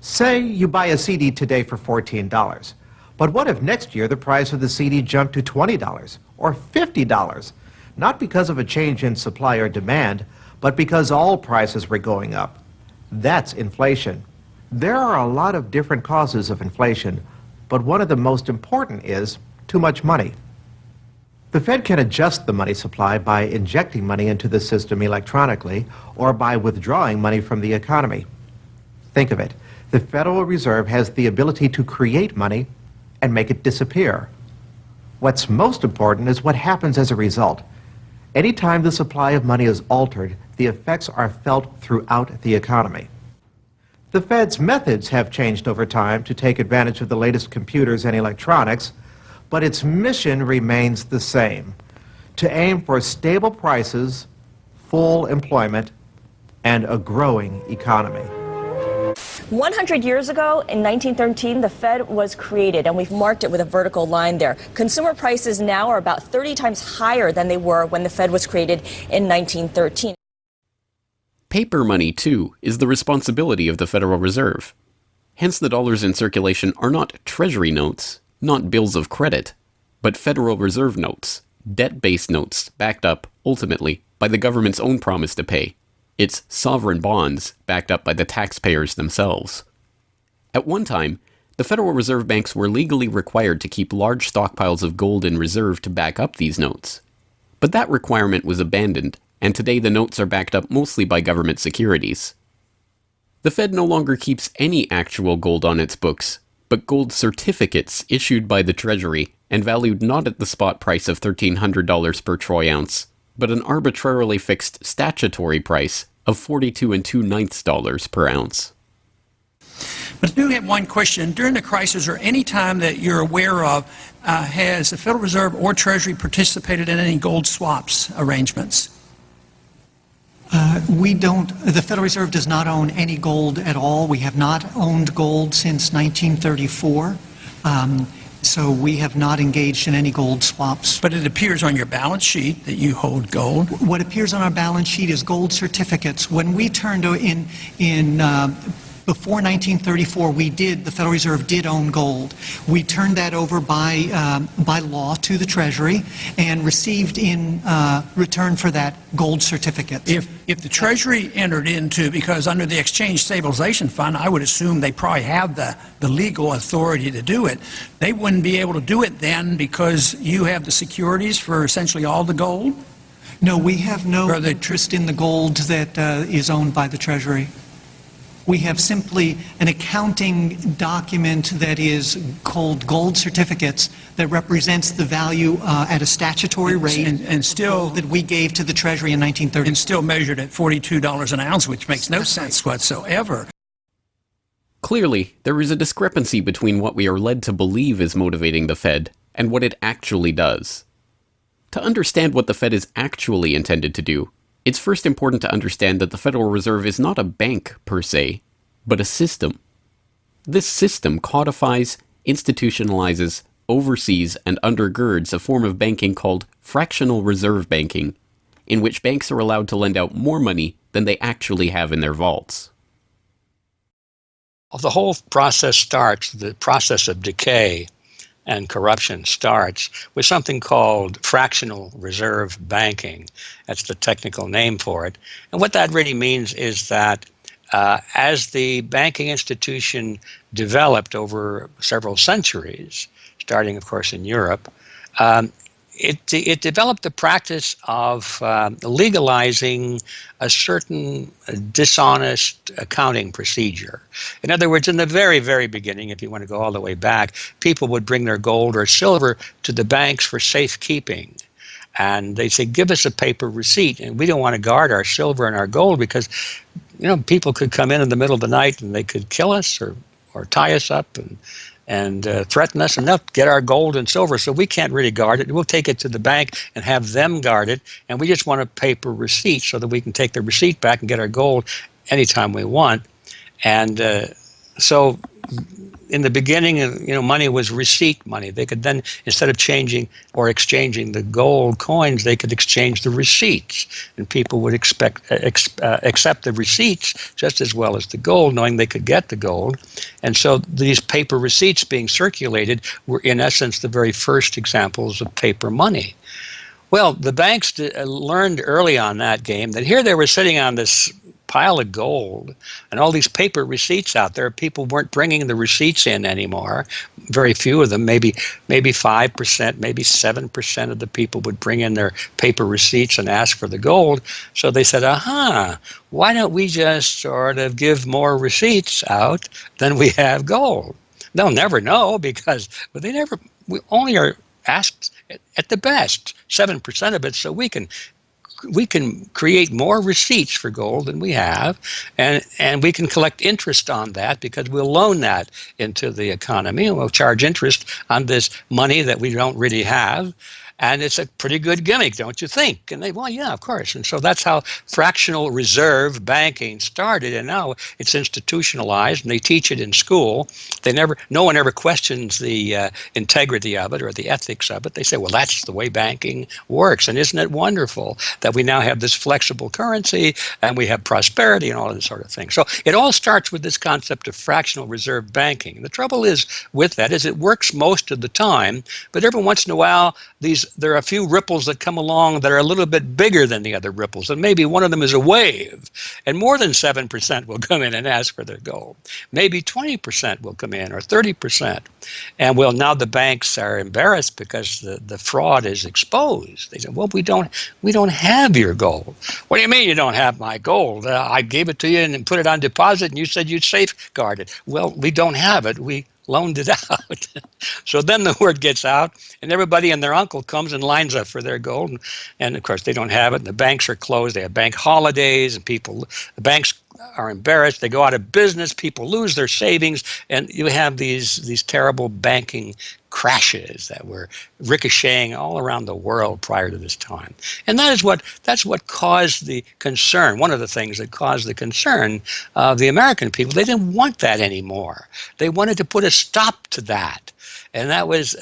Say you buy a CD today for $14. But what if next year the price of the CD jumped to $20 or $50? Not because of a change in supply or demand, but because all prices were going up. That's inflation. There are a lot of different causes of inflation, but one of the most important is too much money. The Fed can adjust the money supply by injecting money into the system electronically or by withdrawing money from the economy. Think of it. The Federal Reserve has the ability to create money and make it disappear. What's most important is what happens as a result. Anytime the supply of money is altered, the effects are felt throughout the economy. The Fed's methods have changed over time to take advantage of the latest computers and electronics, but its mission remains the same: to aim for stable prices, full employment, and a growing economy. 100 years ago, in 1913, the Fed was created, and we've marked it with a vertical line there. Consumer prices now are about 30 times higher than they were when the Fed was created in 1913. Paper money, too, is the responsibility of the Federal Reserve. Hence, the dollars in circulation are not Treasury notes, not bills of credit, but Federal Reserve notes, debt-based notes backed up, ultimately, by the government's own promise to pay. It's sovereign bonds backed up by the taxpayers themselves. At one time, the Federal Reserve banks were legally required to keep large stockpiles of gold in reserve to back up these notes. But that requirement was abandoned, and today the notes are backed up mostly by government securities. The Fed no longer keeps any actual gold on its books, but gold certificates issued by the Treasury and valued not at the spot price of $1,300 per troy ounce, but an arbitrarily fixed statutory price of $42 2/9 per ounce. But I do have one question. During the crisis or any time that you're aware of, has the Federal Reserve or Treasury participated in any gold swaps arrangements? The Federal Reserve does not own any gold at all. We have not owned gold since 1934. So we have not engaged in any gold swaps. But it appears on your balance sheet that you hold gold. What appears on our balance sheet is gold certificates. When we turned before 1934, the Federal Reserve did own gold. We turned that over by law to the Treasury and received in return for that gold certificate. If the Treasury entered into, because under the Exchange Stabilization Fund, I would assume they probably have the legal authority to do it, they wouldn't be able to do it then because you have the securities for essentially all the gold? No, we have no interest in the gold that is owned by the Treasury. We have simply an accounting document that is called gold certificates that represents the value at a statutory rate and still that we gave to the Treasury in 1930. And still measured at $42 an ounce, which makes no sense whatsoever. Clearly, there is a discrepancy between what we are led to believe is motivating the Fed and what it actually does. To understand what the Fed is actually intended to do, it's first important to understand that the Federal Reserve is not a bank per se, but a system. This system codifies, institutionalizes, oversees, and undergirds a form of banking called fractional reserve banking, in which banks are allowed to lend out more money than they actually have in their vaults. The whole process starts, the process of decay and corruption starts with something called fractional reserve banking. That's the technical name for it. And what that really means is that as the banking institution developed over several centuries, starting, of course, in Europe, it developed the practice of legalizing a certain dishonest accounting procedure. In other words, in the very, very beginning, if you want to go all the way back, people would bring their gold or silver to the banks for safekeeping. And they say, give us a paper receipt. And we don't want to guard our silver and our gold because, people could come in the middle of the night and they could kill us or tie us up and threaten us, and they'll get our gold and silver, so we can't really guard it. We'll take it to the bank and have them guard it, and we just want a paper receipt so that we can take the receipt back and get our gold anytime we want. And so in the beginning, money was receipt money. They could then, instead of changing or exchanging the gold coins, they could exchange the receipts, and people would accept the receipts just as well as the gold, knowing they could get the gold. And so these paper receipts being circulated were, in essence, the very first examples of paper money. Well, the banks learned early on that game that here they were sitting on this pile of gold and all these paper receipts out there. People weren't bringing the receipts in anymore. Very few of them, maybe 5%, maybe 7% of the people would bring in their paper receipts and ask for the gold. So they said, why don't we just sort of give more receipts out than we have gold? They'll never know because we only are asked at the best 7% of it, so we can create more receipts for gold than we have, and we can collect interest on that because we'll loan that into the economy and we'll charge interest on this money that we don't really have. And it's a pretty good gimmick, don't you think? And they, well, yeah, of course. And so that's how fractional reserve banking started. And now it's institutionalized, and they teach it in school. No one ever questions the integrity of it or the ethics of it. They say, well, that's the way banking works. And isn't it wonderful that we now have this flexible currency and we have prosperity and all of this sort of thing? So it all starts with this concept of fractional reserve banking. And the trouble is with that is it works most of the time, but every once in a while, there are a few ripples that come along that are a little bit bigger than the other ripples, and maybe one of them is a wave, and more than 7% will come in and ask for their gold. Maybe 20% will come in, or 30%. And well, now the banks are embarrassed because the fraud is exposed. They say, well, we don't have your gold. What do you mean you don't have my gold? I gave it to you and put it on deposit, and you said you'd safeguard it. Well, we don't have it. We loaned it out. So then the word gets out, and everybody and their uncle comes and lines up for their gold. And of course, they don't have it, and the banks are closed. They have bank holidays, and the banks are embarrassed. They go out of business. People lose their savings, and you have these terrible banking crashes that were ricocheting all around the world prior to this time. And that's what caused the concern. One of the things that caused the concern of the American people, they didn't want that anymore. They wanted to put a stop to that. And that was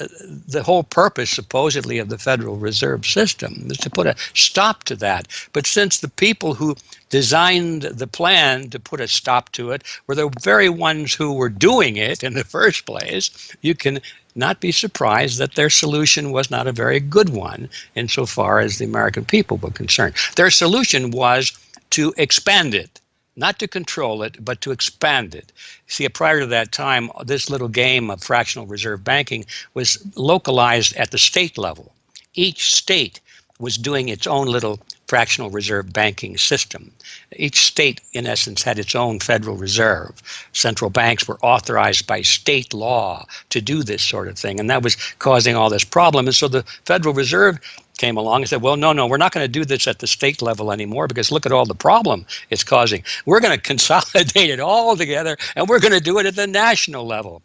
the whole purpose, supposedly, of the Federal Reserve System, was to put a stop to that. But since the people who designed the plan to put a stop to it were the very ones who were doing it in the first place, you can not be surprised that their solution was not a very good one insofar as the American people were concerned. Their solution was to expand it. Not to control it, but to expand it. See, prior to that time, this little game of fractional reserve banking was localized at the state level. Each state was doing its own little fractional reserve banking system. Each state, in essence, had its own Federal Reserve. Central banks were authorized by state law to do this sort of thing, and that was causing all this problem. And so the Federal Reserve came along and said, well, no, we're not going to do this at the state level anymore because look at all the problem it's causing. We're going to consolidate it all together, and we're going to do it at the national level.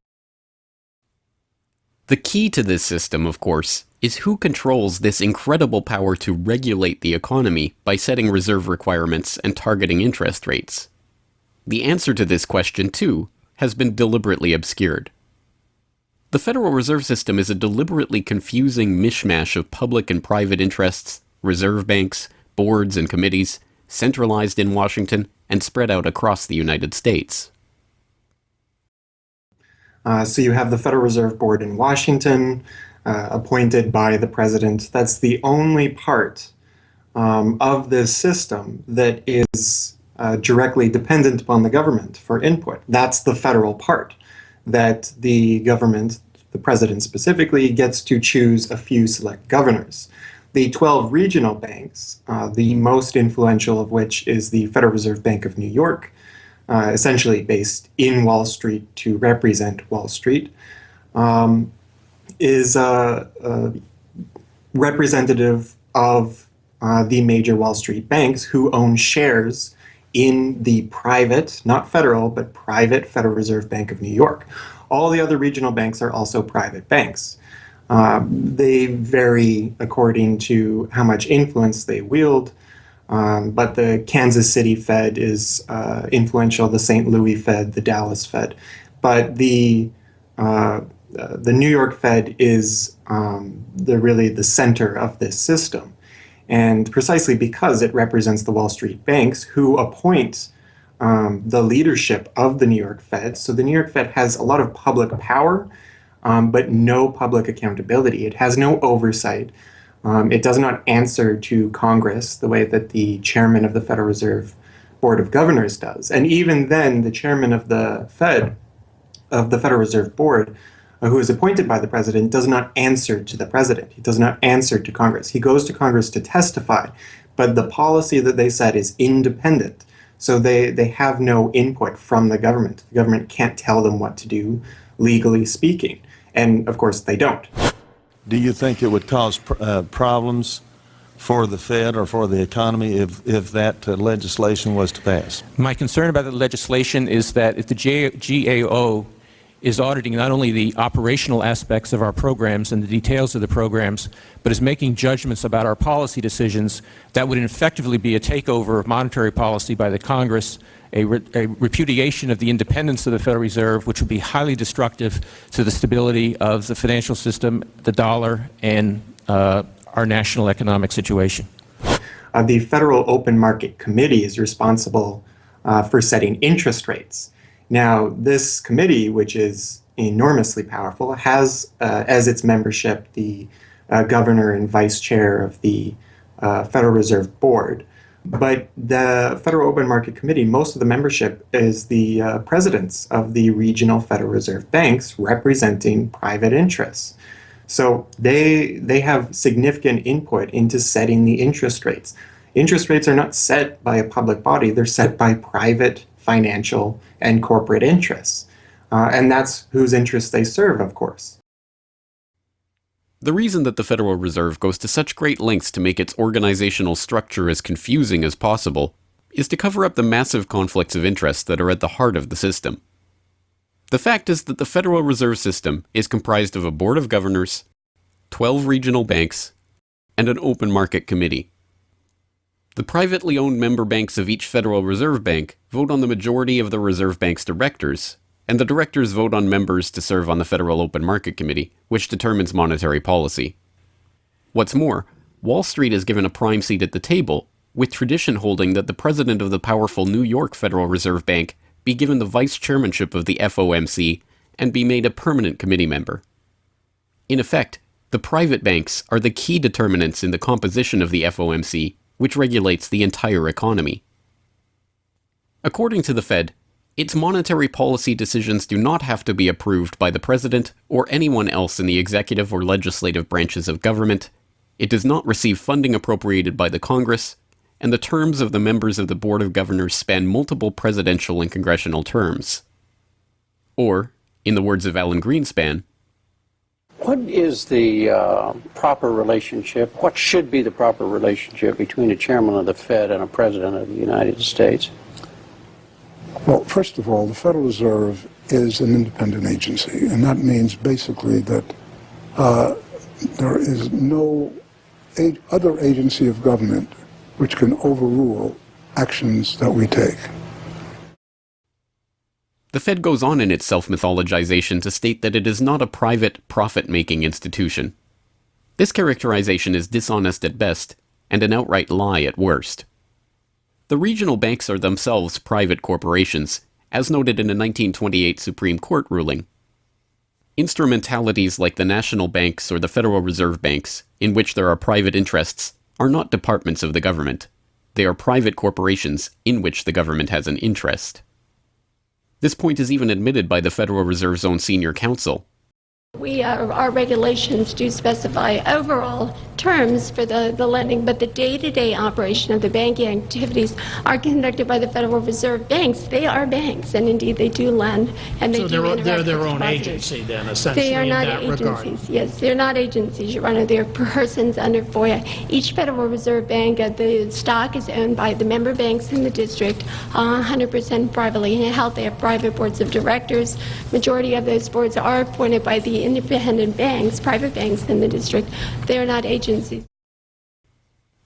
The key to this system, of course, is who controls this incredible power to regulate the economy by setting reserve requirements and targeting interest rates. The answer to this question, too, has been deliberately obscured. The Federal Reserve System is a deliberately confusing mishmash of public and private interests, reserve banks, boards and committees, centralized in Washington and spread out across the United States. So you have the Federal Reserve Board in Washington, appointed by the president. That's the only part of this system that is directly dependent upon the government for input. That's the federal part, that the government, the president specifically, gets to choose a few select governors. The 12 regional banks, the most influential of which is the Federal Reserve Bank of New York, essentially based in Wall Street to represent Wall Street, is representative of the major Wall Street banks who own shares in the private, not federal, but private Federal Reserve Bank of New York. All the other regional banks are also private banks. They vary according to how much influence they wield, but the Kansas City Fed is influential, the St. Louis Fed, the Dallas Fed. But the New York Fed is really the center of this system. And precisely because it represents the Wall Street banks who appoint the leadership of the New York Fed. So the New York Fed has a lot of public power, but no public accountability. It has no oversight. It does not answer to Congress the way that the chairman of the Federal Reserve Board of Governors does. And even then, the chairman of the Federal Reserve Board, who is appointed by the president, does not answer to the president. He does not answer to Congress. He goes to Congress to testify, but the policy that they set is independent. So they have no input from the government. The government can't tell them what to do, legally speaking. And of course, they don't. Do you think it would cause problems for the Fed or for the economy if that legislation was to pass? My concern about the legislation is that if the GAO is auditing not only the operational aspects of our programs and the details of the programs, but is making judgments about our policy decisions that would effectively be a takeover of monetary policy by the Congress, a repudiation of the independence of the Federal Reserve, which would be highly destructive to the stability of the financial system, the dollar, and our national economic situation. The Federal Open Market Committee is responsible for setting interest rates. Now, this committee, which is enormously powerful, has as its membership the governor and vice chair of the Federal Reserve Board. But the Federal Open Market Committee, most of the membership is the presidents of the regional Federal Reserve banks representing private interests. So they have significant input into setting the interest rates. Interest rates are not set by a public body, they're set by private financial and corporate interests. And that's whose interests they serve, of course. The reason that the Federal Reserve goes to such great lengths to make its organizational structure as confusing as possible is to cover up the massive conflicts of interest that are at the heart of the system. The fact is that the Federal Reserve System is comprised of a board of governors, 12 regional banks, and an open market committee. The privately owned member banks of each Federal Reserve Bank vote on the majority of the Reserve Bank's directors, and the directors vote on members to serve on the Federal Open Market Committee, which determines monetary policy. What's more, Wall Street is given a prime seat at the table, with tradition holding that the president of the powerful New York Federal Reserve Bank be given the vice chairmanship of the FOMC and be made a permanent committee member. In effect, the private banks are the key determinants in the composition of the FOMC, which regulates the entire economy. According to the Fed, its monetary policy decisions do not have to be approved by the president or anyone else in the executive or legislative branches of government, it does not receive funding appropriated by the Congress, and the terms of the members of the Board of Governors span multiple presidential and congressional terms. Or, in the words of Alan Greenspan, what is the proper relationship, what should be the proper relationship between a chairman of the Fed and a president of the United States? Well, first of all, the Federal Reserve is an independent agency, and that means basically that there is no other agency of government which can overrule actions that we take. The Fed goes on in its self-mythologization to state that it is not a private, profit-making institution. This characterization is dishonest at best, and an outright lie at worst. The regional banks are themselves private corporations, as noted in a 1928 Supreme Court ruling. Instrumentalities like the national banks or the Federal Reserve Banks, in which there are private interests, are not departments of the government. They are private corporations in which the government has an interest. This point is even admitted by the Federal Reserve's own senior counsel. Our regulations do specify overall terms for the lending, but the day-to-day operation of the banking activities are conducted by the Federal Reserve banks. They are banks, and indeed they do lend, and they do interact with they're their own depositors. agency then, essentially, They are not in that agencies. regard. Yes, they're not agencies, Your Honor. They're persons under FOIA. Each Federal Reserve Bank, the stock is owned by the member banks in the district, 100% privately held. They have private boards of directors. Majority of those boards are appointed by the independent banks, private banks in the district. They are not agencies.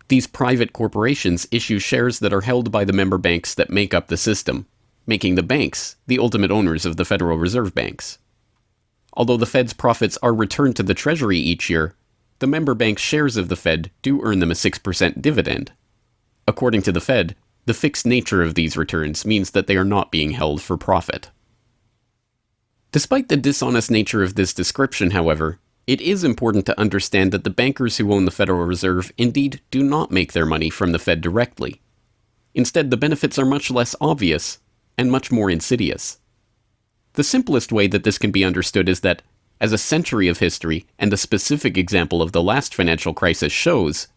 These private corporations issue shares that are held by the member banks that make up the system, making the banks the ultimate owners of the Federal Reserve Banks. Although the Fed's profits are returned to the Treasury each year, the member banks' shares of the Fed do earn them a 6% dividend. According to the Fed, the fixed nature of these returns means that they are not being held for profit. Despite the dishonest nature of this description, however, it is important to understand that the bankers who own the Federal Reserve indeed do not make their money from the Fed directly. Instead, the benefits are much less obvious and much more insidious. The simplest way that this can be understood is that, as a century of history and the specific example of the last financial crisis shows,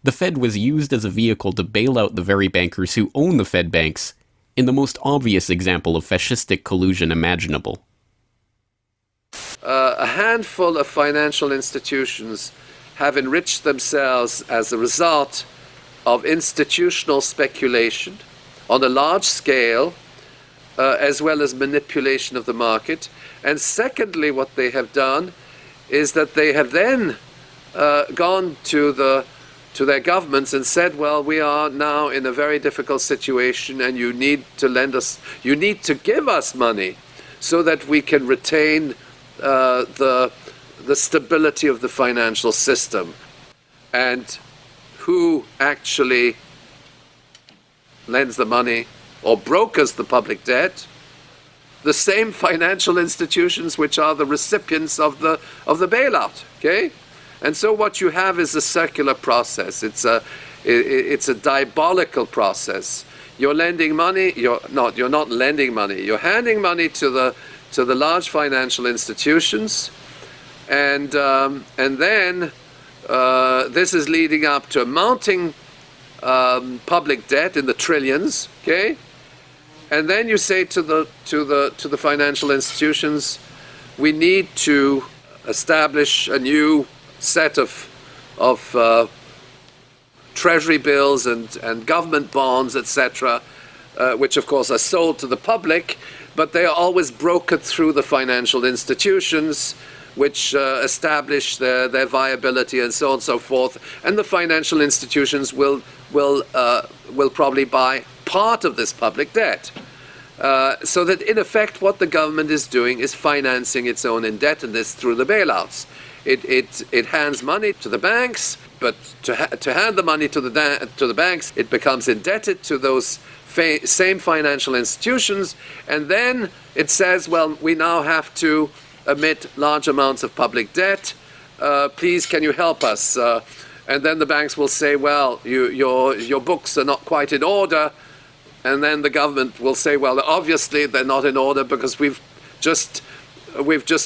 the Fed was used as a vehicle to bail out the very bankers who own the Fed banks in the most obvious example of fascistic collusion imaginable. A handful of financial institutions have enriched themselves as a result of institutional speculation on a large scale as well as manipulation of the market. And secondly, what they have done is that they have then gone to their governments and said, well, we are now in a very difficult situation and you need to give us money so that we can retain the stability of the financial system. And who actually lends the money or brokers the public debt? The same financial institutions which are the recipients of the bailout. Okay, and so what you have is a circular process. It's a diabolical process. You're lending money. You're not lending money. You're handing money to the large financial institutions, and then this is leading up to a mounting public debt in the trillions. Okay. And then you say to the financial institutions, we need to establish a new set of treasury bills and government bonds, etc., which of course are sold to the public, but they are always brokered through the financial institutions, which establish their viability and so on and so forth. And the financial institutions will probably buy part of this public debt. So that in effect what the government is doing is financing its own indebtedness through the bailouts. It hands money to the banks, but to hand the money to the banks, it becomes indebted to those same financial institutions, and then it says, well, we now have to emit large amounts of public debt. Please, can you help us? And then the banks will say, well, your books are not quite in order. And then the government will say, well, obviously they're not in order because we've just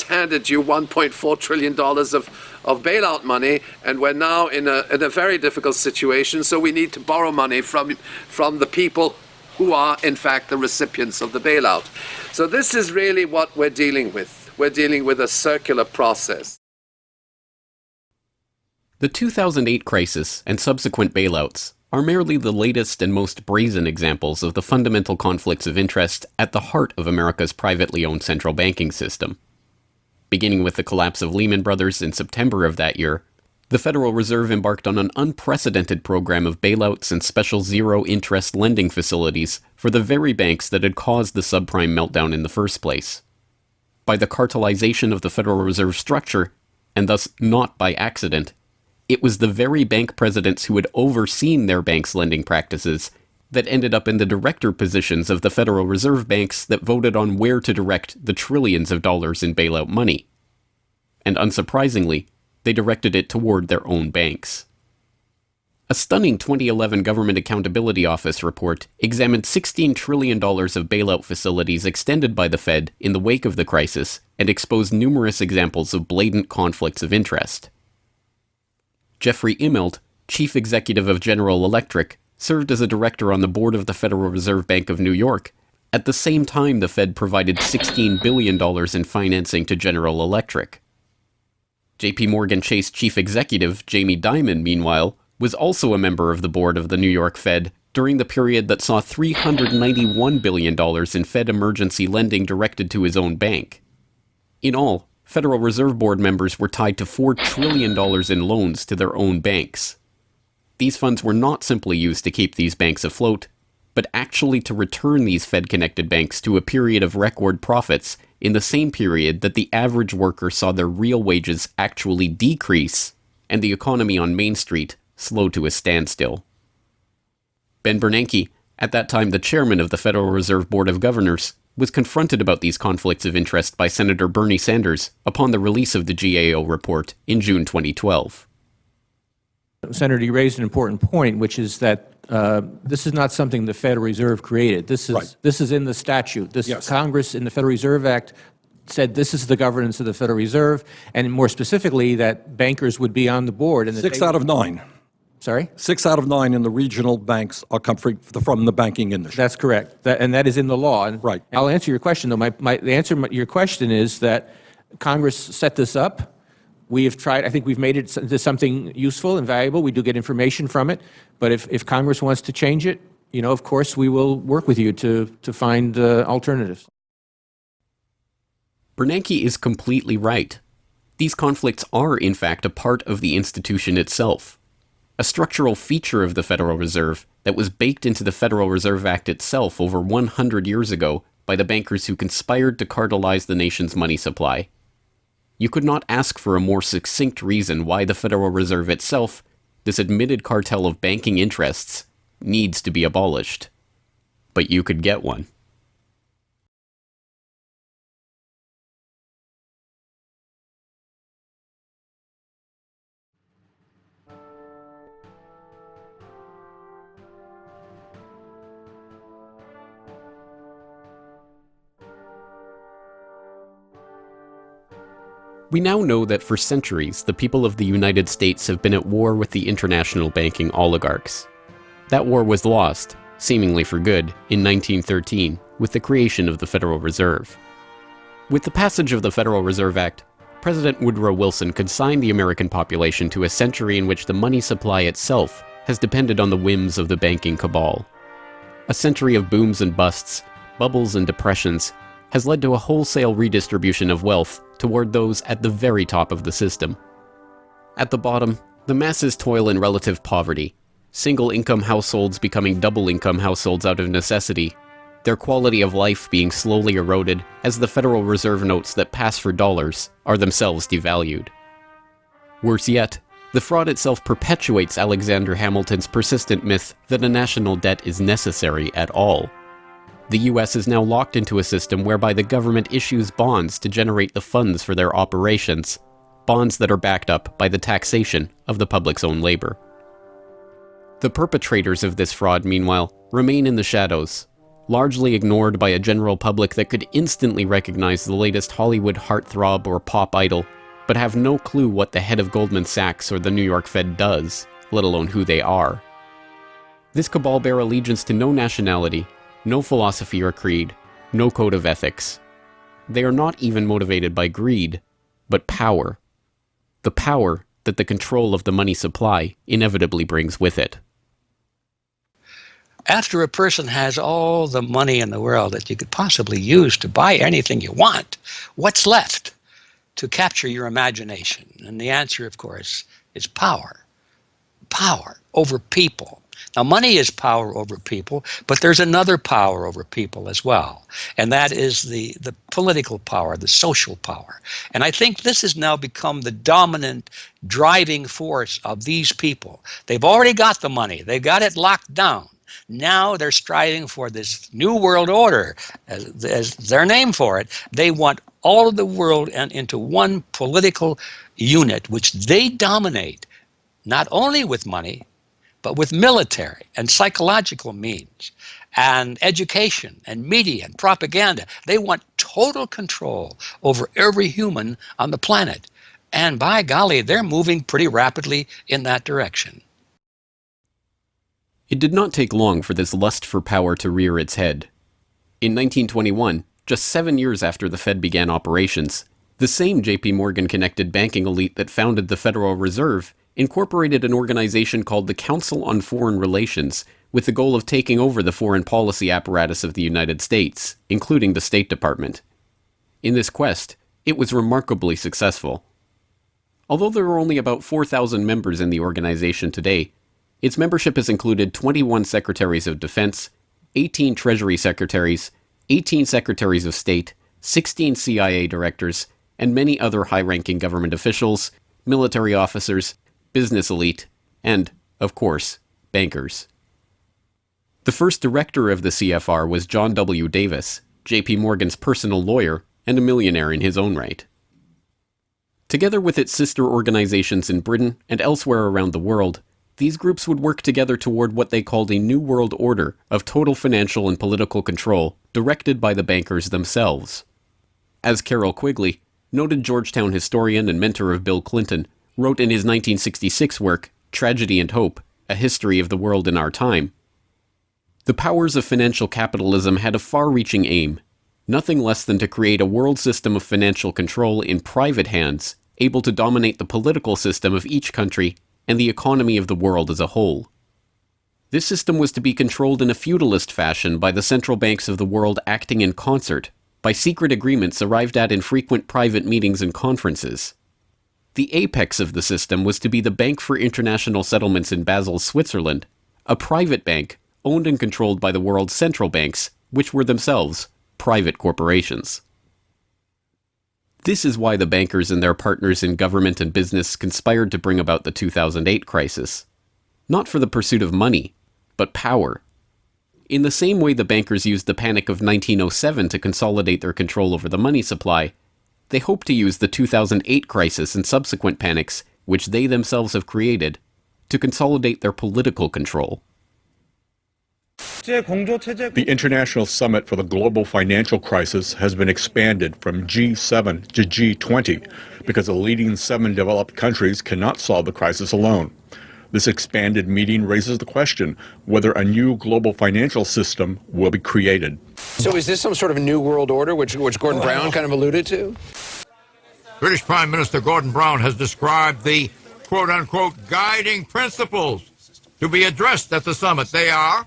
handed you $1.4 trillion of bailout money, and we're now in a very difficult situation, so we need to borrow money from the people who are, in fact, the recipients of the bailout. So this is really what we're dealing with. We're dealing with a circular process. The 2008 crisis and subsequent bailouts are merely the latest and most brazen examples of the fundamental conflicts of interest at the heart of America's privately owned central banking system. Beginning with the collapse of Lehman Brothers in September of that year, the Federal Reserve embarked on an unprecedented program of bailouts and special zero-interest lending facilities for the very banks that had caused the subprime meltdown in the first place. By the cartelization of the Federal Reserve structure, and thus not by accident, it was the very bank presidents who had overseen their banks' lending practices that ended up in the director positions of the Federal Reserve banks that voted on where to direct the trillions of dollars in bailout money. And unsurprisingly, they directed it toward their own banks. A stunning 2011 Government Accountability Office report examined $16 trillion of bailout facilities extended by the Fed in the wake of the crisis and exposed numerous examples of blatant conflicts of interest. Jeffrey Immelt, chief executive of General Electric, served as a director on the board of the Federal Reserve Bank of New York. At the same time, the Fed provided $16 billion in financing to General Electric. JP Morgan Chase chief executive Jamie Dimon, meanwhile, was also a member of the board of the New York Fed during the period that saw $391 billion in Fed emergency lending directed to his own bank. In all, Federal Reserve Board members were tied to $4 trillion in loans to their own banks. These funds were not simply used to keep these banks afloat, but actually to return these Fed-connected banks to a period of record profits in the same period that the average worker saw their real wages actually decrease and the economy on Main Street slow to a standstill. Ben Bernanke, at that time the chairman of the Federal Reserve Board of Governors, was confronted about these conflicts of interest by Senator Bernie Sanders upon the release of the GAO report in June 2012. Senator, you raised an important point, which is that this is not something the Federal Reserve created. This is in the statute. Congress in the Federal Reserve Act said this is the governance of the Federal Reserve, and more specifically that bankers would be on the board. And 6 out of 9. Sorry? 6 out of 9 in the regional banks are come from the banking industry. That's correct, and that is in the law. And right. I'll answer your question, though. The answer to your question is that Congress set this up. We have tried. I think we've made it into something useful and valuable. We do get information from it. But if Congress wants to change it, of course, we will work with you to find alternatives. Bernanke is completely right. These conflicts are, in fact, a part of the institution itself, a structural feature of the Federal Reserve that was baked into the Federal Reserve Act itself over 100 years ago by the bankers who conspired to cartelize the nation's money supply. You could not ask for a more succinct reason why the Federal Reserve itself, this admitted cartel of banking interests, needs to be abolished. But you could get one. We now know that for centuries, the people of the United States have been at war with the international banking oligarchs. That war was lost, seemingly for good, in 1913, with the creation of the Federal Reserve. With the passage of the Federal Reserve Act, President Woodrow Wilson consigned the American population to a century in which the money supply itself has depended on the whims of the banking cabal. A century of booms and busts, bubbles and depressions, has led to a wholesale redistribution of wealth toward those at the very top of the system. At the bottom, the masses toil in relative poverty, single-income households becoming double-income households out of necessity, their quality of life being slowly eroded as the Federal Reserve notes that pass for dollars are themselves devalued. Worse yet, the fraud itself perpetuates Alexander Hamilton's persistent myth that a national debt is necessary at all. The US is now locked into a system whereby the government issues bonds to generate the funds for their operations, bonds that are backed up by the taxation of the public's own labor. The perpetrators of this fraud, meanwhile, remain in the shadows, largely ignored by a general public that could instantly recognize the latest Hollywood heartthrob or pop idol, but have no clue what the head of Goldman Sachs or the New York Fed does, let alone who they are. This cabal bear allegiance to no nationality, no philosophy or creed, no code of ethics. They are not even motivated by greed, but power. The power that the control of the money supply inevitably brings with it. After a person has all the money in the world that you could possibly use to buy anything you want, what's left to capture your imagination? And the answer, of course, is power. Power over people. Now, money is power over people, but there's another power over people as well, and that is the political power, the social power. And I think this has now become the dominant driving force of these people. They've already got the money. They've got it locked down. Now they're striving for this new world order, as their name for it. They want all of the world into one political unit, which they dominate, not only with money, but with military and psychological means and education and media and propaganda. They want total control over every human on the planet. And by golly, they're moving pretty rapidly in that direction. It did not take long for this lust for power to rear its head. In 1921, just 7 years after the Fed began operations, the same J.P. Morgan-connected banking elite that founded the Federal Reserve incorporated an organization called the Council on Foreign Relations with the goal of taking over the foreign policy apparatus of the United States, including the State Department. In this quest, it was remarkably successful. Although there are only about 4,000 members in the organization today, its membership has included 21 Secretaries of Defense, 18 Treasury Secretaries, 18 Secretaries of State, 16 CIA directors, and many other high-ranking government officials, military officers, business elite, and, of course, bankers. The first director of the CFR was John W. Davis, J.P. Morgan's personal lawyer and a millionaire in his own right. Together with its sister organizations in Britain and elsewhere around the world, these groups would work together toward what they called a New World Order of total financial and political control directed by the bankers themselves. As Carroll Quigley, noted Georgetown historian and mentor of Bill Clinton, wrote in his 1966 work, Tragedy and Hope, A History of the World in Our Time, the powers of financial capitalism had a far-reaching aim, nothing less than to create a world system of financial control in private hands, able to dominate the political system of each country and the economy of the world as a whole. This system was to be controlled in a feudalist fashion by the central banks of the world acting in concert, by secret agreements arrived at in frequent private meetings and conferences. The apex of the system was to be the Bank for International Settlements in Basel, Switzerland, a private bank owned and controlled by the world's central banks, which were themselves private corporations. This is why the bankers and their partners in government and business conspired to bring about the 2008 crisis. Not for the pursuit of money, but power. In the same way the bankers used the panic of 1907 to consolidate their control over the money supply, they hope to use the 2008 crisis and subsequent panics, which they themselves have created, to consolidate their political control. The International Summit for the Global Financial Crisis has been expanded from G7 to G20 because the leading 7 developed countries cannot solve the crisis alone. This expanded meeting raises the question whether a new global financial system will be created. So is this some sort of new world order, which Gordon Brown kind of alluded to? British Prime Minister Gordon Brown has described the quote-unquote guiding principles to be addressed at the summit. They are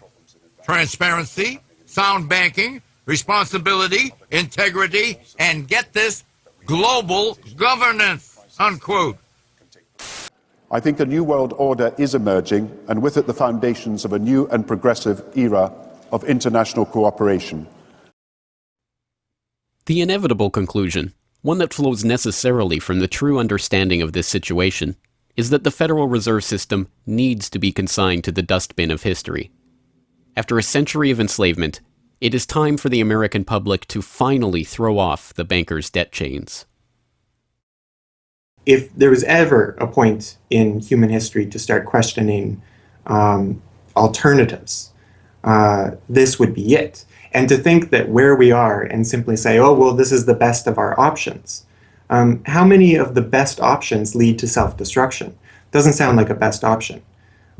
transparency, sound banking, responsibility, integrity, and get this, global governance, unquote. I think a new world order is emerging, and with it the foundations of a new and progressive era of international cooperation. The inevitable conclusion, one that flows necessarily from the true understanding of this situation, is that the Federal Reserve System needs to be consigned to the dustbin of history. After a century of enslavement, it is time for the American public to finally throw off the bankers' debt chains. If there was ever a point in human history to start questioning alternatives, this would be it. And to think that where we are and simply say, oh, well, this is the best of our options. How many of the best options lead to self-destruction? Doesn't sound like a best option.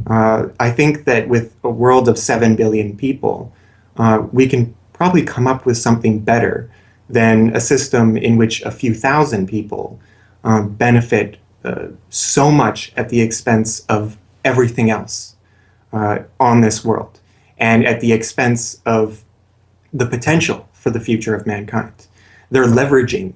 I think that with a world of 7 billion people, we can probably come up with something better than a system in which a few thousand people benefit so much at the expense of everything else on this world, and at the expense of the potential for the future of mankind. They're leveraging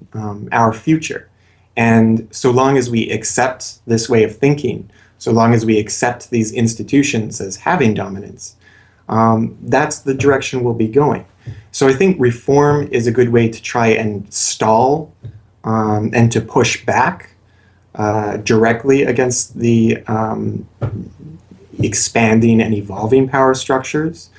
our future. And so long as we accept this way of thinking, so long as we accept these institutions as having dominance, that's the direction we'll be going. So I think reform is a good way to try and stall and to push back directly against the expanding and evolving power structures.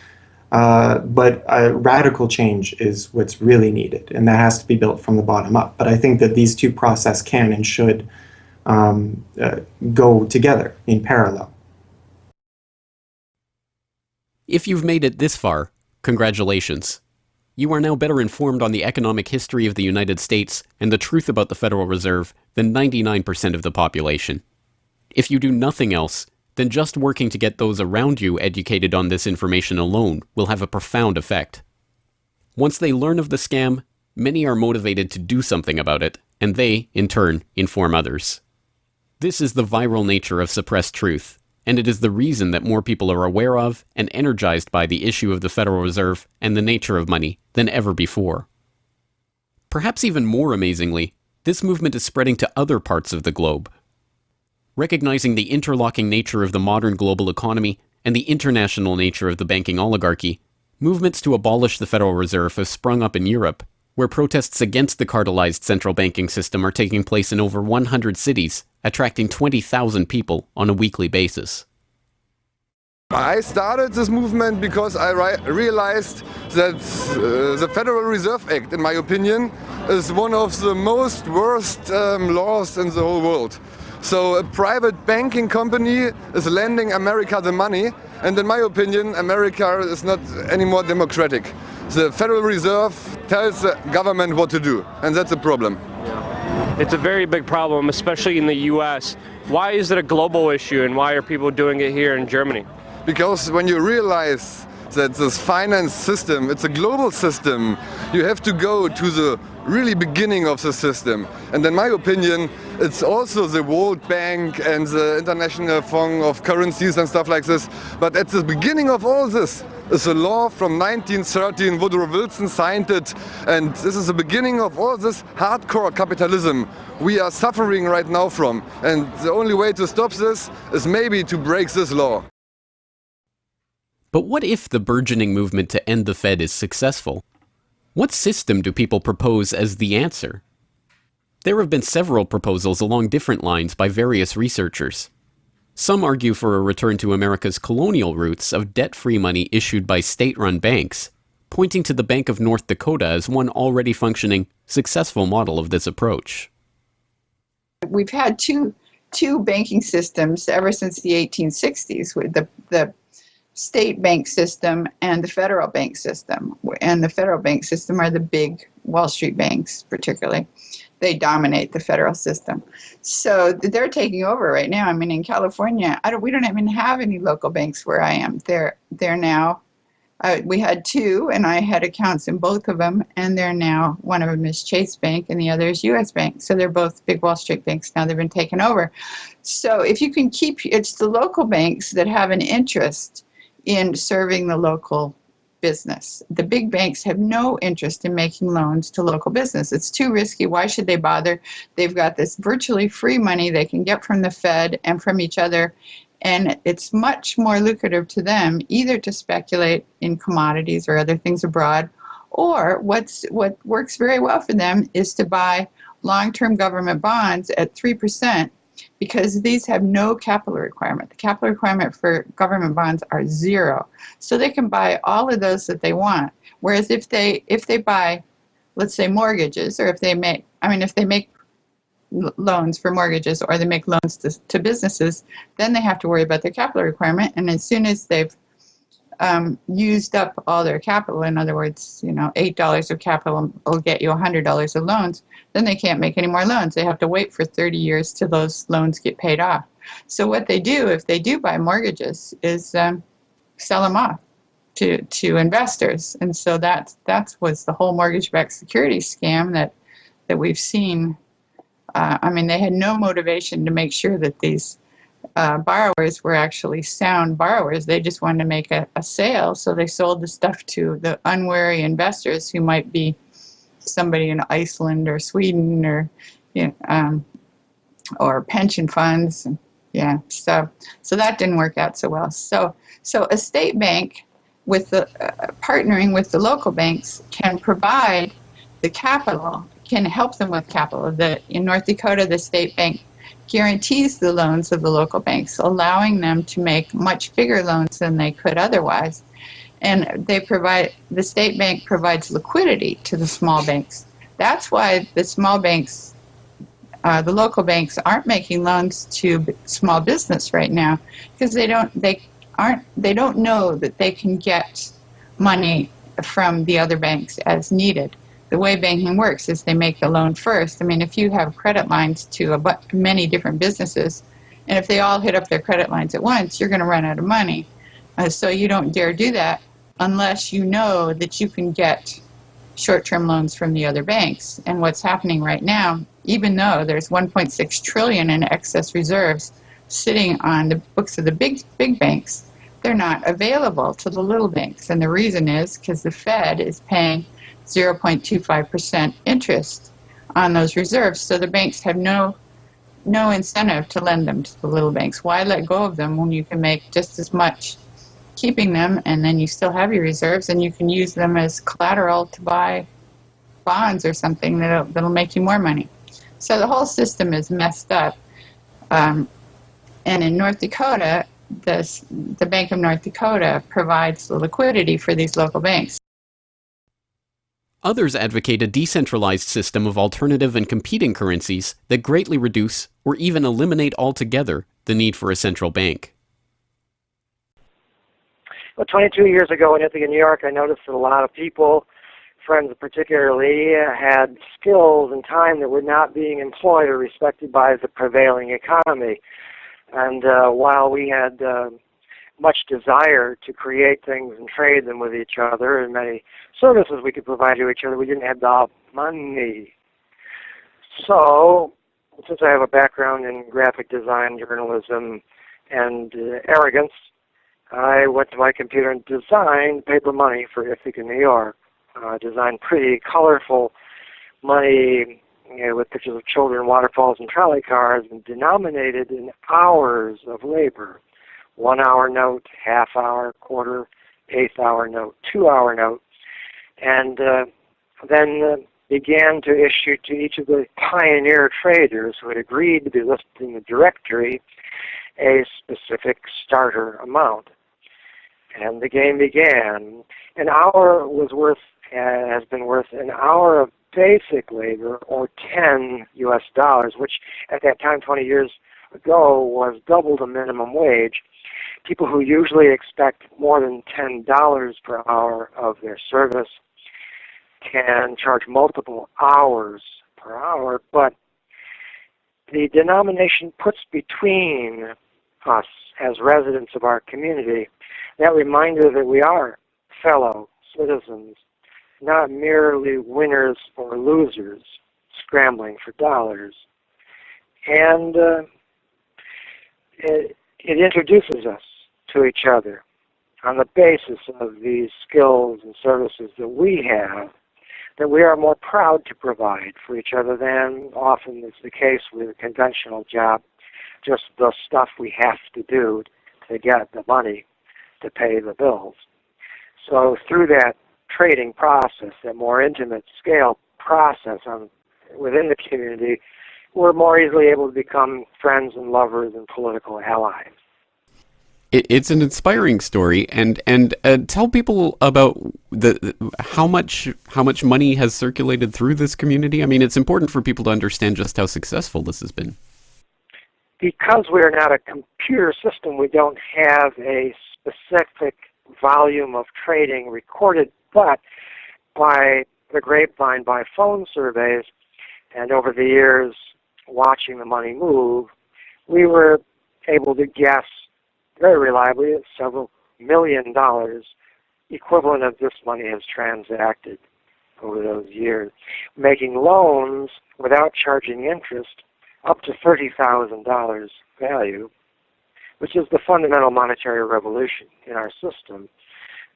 But a radical change is what's really needed, and that has to be built from the bottom up. But I think that these two processes can and should go together in parallel. If you've made it this far, congratulations. You are now better informed on the economic history of the United States and the truth about the Federal Reserve than 99% of the population. If you do nothing else, then just working to get those around you educated on this information alone will have a profound effect. Once they learn of the scam, many are motivated to do something about it, and they, in turn, inform others. This is the viral nature of suppressed truth, and it is the reason that more people are aware of and energized by the issue of the Federal Reserve and the nature of money than ever before. Perhaps even more amazingly, this movement is spreading to other parts of the globe. Recognizing the interlocking nature of the modern global economy and the international nature of the banking oligarchy, movements to abolish the Federal Reserve have sprung up in Europe, where protests against the cartelized central banking system are taking place in over 100 cities, attracting 20,000 people on a weekly basis. I started this movement because I realized that the Federal Reserve Act, in my opinion, is one of the most worst laws in the whole world. So a private banking company is lending America the money, and in my opinion, America is not any more democratic. The Federal Reserve tells the government what to do, and that's a problem. It's a very big problem, especially in the US. Why is it a global issue, and why are people doing it here in Germany? Because when you realize that this finance system, it's a global system, you have to go to the really beginning of the system. And in my opinion, It's also the World Bank and the International Fund of Currencies and stuff like this. But at the beginning of all this is a law from 1913. Woodrow Wilson signed it, and this is the beginning of all this hardcore capitalism we are suffering right now from. And the only way to stop this is maybe to break this law. But what if the burgeoning movement to end the Fed is successful? What system do people propose as the answer? There have been several proposals along different lines by various researchers. Some argue for a return to America's colonial roots of debt-free money issued by state-run banks, pointing to the Bank of North Dakota as one already functioning, successful model of this approach. We've had two banking systems ever since the 1860s, with the state bank system and the federal bank system. And the federal bank system are the big Wall Street banks, particularly. They dominate the federal system. So they're taking over right now. I mean, in California, we don't even have any local banks where I am. They're now, we had two, and I had accounts in both of them, and they're now, one of them is Chase Bank, and the other is U.S. Bank. So they're both big Wall Street banks now. They've been taken over. So if you can keep, it's the local banks that have an interest in serving the local business. The big banks have no interest in making loans to local business. It's too risky. Why should they bother? They've got this virtually free money they can get from the Fed and from each other, and it's much more lucrative to them either to speculate in commodities or other things abroad, or what works very well for them is to buy long-term government bonds at 3%, because these have no capital requirement. The capital requirement for government bonds are zero. So they can buy all of those that they want. Whereas if they buy, let's say, mortgages, or if they make loans for mortgages, or they make loans to businesses, then they have to worry about their capital requirement. And as soon as they've used up all their capital, in other words, $8 of capital will get you $100 of loans, then they can't make any more loans. They have to wait for 30 years till those loans get paid off. So what they do, if they do buy mortgages, is sell them off to investors. And so that was the whole mortgage-backed securities scam that we've seen. I mean, they had no motivation to make sure that these borrowers were actually sound borrowers. They just wanted to make a sale, so they sold the stuff to the unwary investors who might be somebody in Iceland or Sweden or or pension funds. Yeah, so that didn't work out so well. So a state bank with the partnering with the local banks can provide the capital, can help them with capital. In North Dakota, the state bank guarantees the loans of the local banks, allowing them to make much bigger loans than they could otherwise. And the state bank provides liquidity to the small banks. That's why the small banks, the local banks, aren't making loans to small business right now, because they don't know that they can get money from the other banks as needed. The way banking works is they make the loan first. I mean, if you have credit lines to many different businesses, and if they all hit up their credit lines at once, you're going to run out of money. So you don't dare do that unless you know that you can get short-term loans from the other banks. And what's happening right now, even though there's $1.6 trillion in excess reserves sitting on the books of the big banks, they're not available to the little banks. And the reason is because the Fed is paying 0.25% interest on those reserves. So the banks have no incentive to lend them to the little banks. Why let go of them when you can make just as much keeping them, and then you still have your reserves, and you can use them as collateral to buy bonds or something that'll make you more money. So the whole system is messed up. And in North Dakota, the Bank of North Dakota provides the liquidity for these local banks. Others advocate a decentralized system of alternative and competing currencies that greatly reduce or even eliminate altogether the need for a central bank. Well, 22 years ago in Ithaca, New York, I noticed that a lot of people, friends particularly, had skills and time that were not being employed or respected by the prevailing economy. And while we had much desire to create things and trade them with each other, and many services we could provide to each other, we didn't have the money. So since I have a background in graphic design, journalism, and arrogance, I went to my computer and designed paper money for Ithaca, New York. Designed pretty colorful money, with pictures of children, waterfalls, and trolley cars, and denominated in hours of labor. 1 hour note, half hour, quarter, eighth hour note, 2 hour note, and then began to issue to each of the pioneer traders who had agreed to be listed in the directory a specific starter amount. And the game began. An hour has been worth an hour of basic labor, or 10 US dollars, which at that time, 20 years ago, was double the minimum wage. People who usually expect more than $10 per hour of their service can charge multiple hours per hour, but the denomination puts between us as residents of our community that reminder that we are fellow citizens, not merely winners or losers scrambling for dollars. And it introduces us to each other on the basis of these skills and services that we have, that we are more proud to provide for each other than often is the case with a conventional job, just the stuff we have to do to get the money to pay the bills. So through that trading process, that more intimate scale process within the community, we're more easily able to become friends and lovers and political allies. It's an inspiring story, and tell people about how much money has circulated through this community. I mean, it's important for people to understand just how successful this has been. Because we're not a computer system, we don't have a specific volume of trading recorded, but by the grapevine, by phone surveys, and over the years watching the money move, we were able to guess very reliably that several $1 million equivalent of this money has transacted over those years, making loans without charging interest up to $30,000 value, which is the fundamental monetary revolution in our system.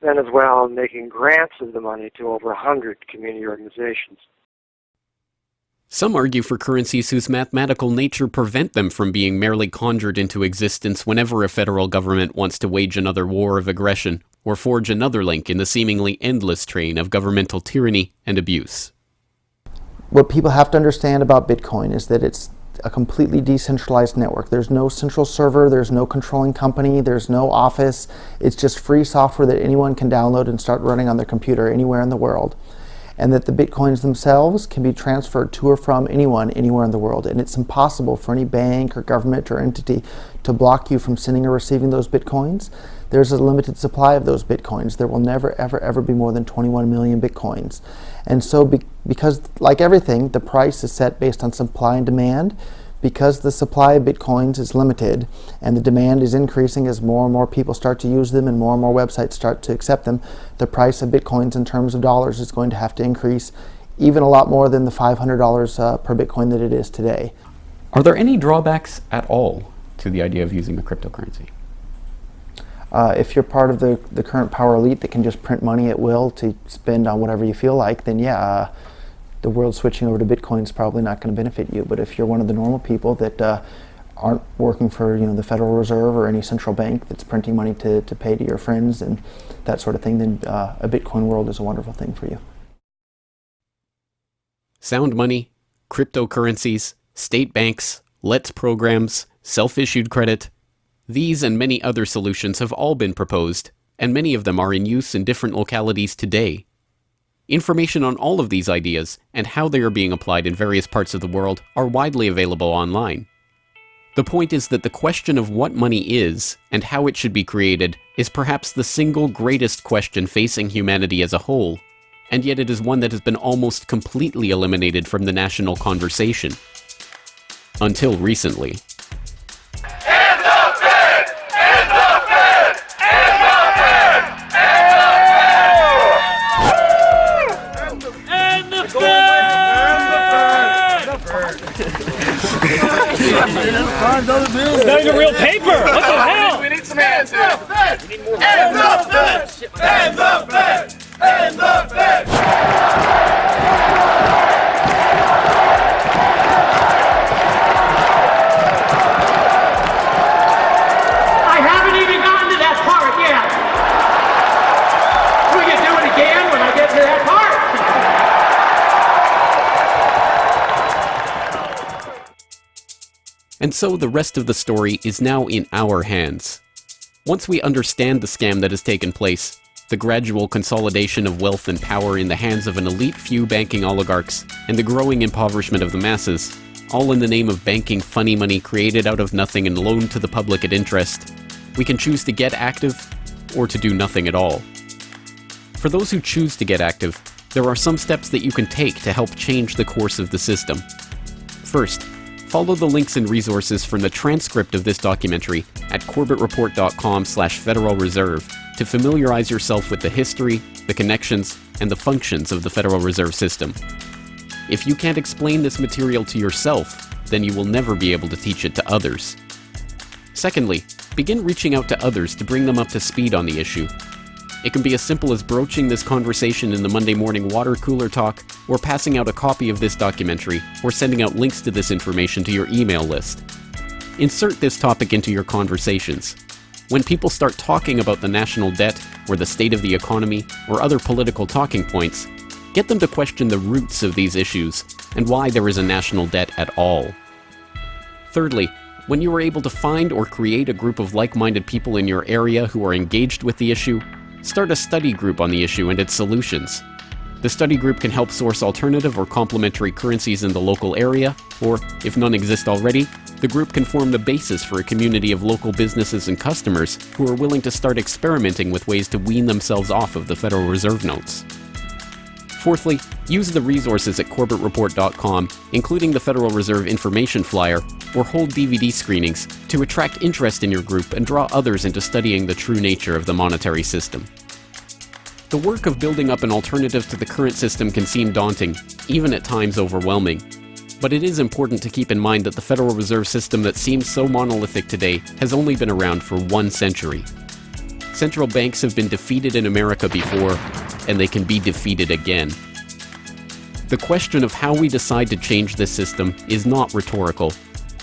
Then as well, making grants of the money to over 100 community organizations. Some argue for currencies whose mathematical nature prevent them from being merely conjured into existence whenever a federal government wants to wage another war of aggression or forge another link in the seemingly endless train of governmental tyranny and abuse. What people have to understand about Bitcoin is that it's a completely decentralized network. There's no central server, there's no controlling company, there's no office. It's just free software that anyone can download and start running on their computer anywhere in the world. And that the Bitcoins themselves can be transferred to or from anyone anywhere in the world. And it's impossible for any bank or government or entity to block you from sending or receiving those Bitcoins. There's a limited supply of those Bitcoins. There will never, ever, ever be more than 21 million Bitcoins. And so because, like everything, the price is set based on supply and demand, because the supply of Bitcoins is limited and the demand is increasing as more and more people start to use them and more websites start to accept them, the price of Bitcoins in terms of dollars is going to have to increase even a lot more than the $500 per Bitcoin that it is today. Are there any drawbacks at all to the idea of using a cryptocurrency? If you're part of the current power elite that can just print money at will to spend on whatever you feel like, then yeah, the world switching over to Bitcoin is probably not going to benefit you. But if you're one of the normal people that aren't working for the Federal Reserve or any central bank that's printing money to pay to your friends and that sort of thing, then a Bitcoin world is a wonderful thing for you. Sound money, cryptocurrencies, state banks, LETS programs, self-issued credit. These and many other solutions have all been proposed, and many of them are in use in different localities today. Information on all of these ideas and how they are being applied in various parts of the world are widely available online. The point is that the question of what money is and how it should be created is perhaps the single greatest question facing humanity as a whole, and yet it is one that has been almost completely eliminated from the national conversation. Until recently. not even real paper. What the hell? We need some hands here. Hands up, Fed! Hands up, Fed! Hands up, Fed! I haven't even gotten to that part yet. We can do it again when I get to that part. And so the rest of the story is now in our hands. Once we understand the scam that has taken place, the gradual consolidation of wealth and power in the hands of an elite few banking oligarchs, and the growing impoverishment of the masses, all in the name of banking funny money created out of nothing and loaned to the public at interest, we can choose to get active or to do nothing at all. For those who choose to get active, there are some steps that you can take to help change the course of the system. First, follow the links and resources from the transcript of this documentary at corbettreport.com/Federal Reserve to familiarize yourself with the history, the connections, and the functions of the Federal Reserve System. If you can't explain this material to yourself, then you will never be able to teach it to others. Secondly, begin reaching out to others to bring them up to speed on the issue. It can be as simple as broaching this conversation in the Monday morning water cooler talk, or passing out a copy of this documentary, or sending out links to this information to your email list. Insert this topic into your conversations. When people start talking about the national debt, or the state of the economy, or other political talking points, get them to question the roots of these issues, and why there is a national debt at all. Thirdly, when you are able to find or create a group of like-minded people in your area who are engaged with the issue, start a study group on the issue and its solutions. The study group can help source alternative or complementary currencies in the local area, or, if none exist already, the group can form the basis for a community of local businesses and customers who are willing to start experimenting with ways to wean themselves off of the Federal Reserve notes. Fourthly, use the resources at corbettreport.com, including the Federal Reserve information flyer, or hold DVD screenings to attract interest in your group and draw others into studying the true nature of the monetary system. The work of building up an alternative to the current system can seem daunting, even at times overwhelming. But it is important to keep in mind that the Federal Reserve System that seems so monolithic today has only been around for 1 century. Central banks have been defeated in America before, and they can be defeated again. The question of how we decide to change this system is not rhetorical.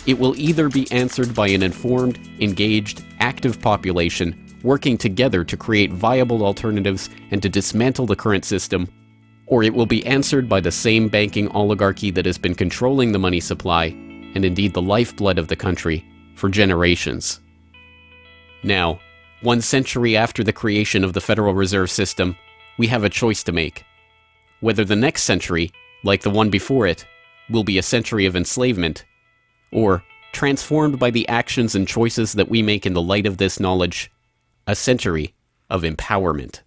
It will either be answered by an informed, engaged, active population working together to create viable alternatives and to dismantle the current system, or it will be answered by the same banking oligarchy that has been controlling the money supply, and indeed the lifeblood of the country, for generations. Now, 1 century after the creation of the Federal Reserve System, we have a choice to make. Whether the next century, like the one before it, will be a century of enslavement, or, transformed by the actions and choices that we make in the light of this knowledge, a century of empowerment.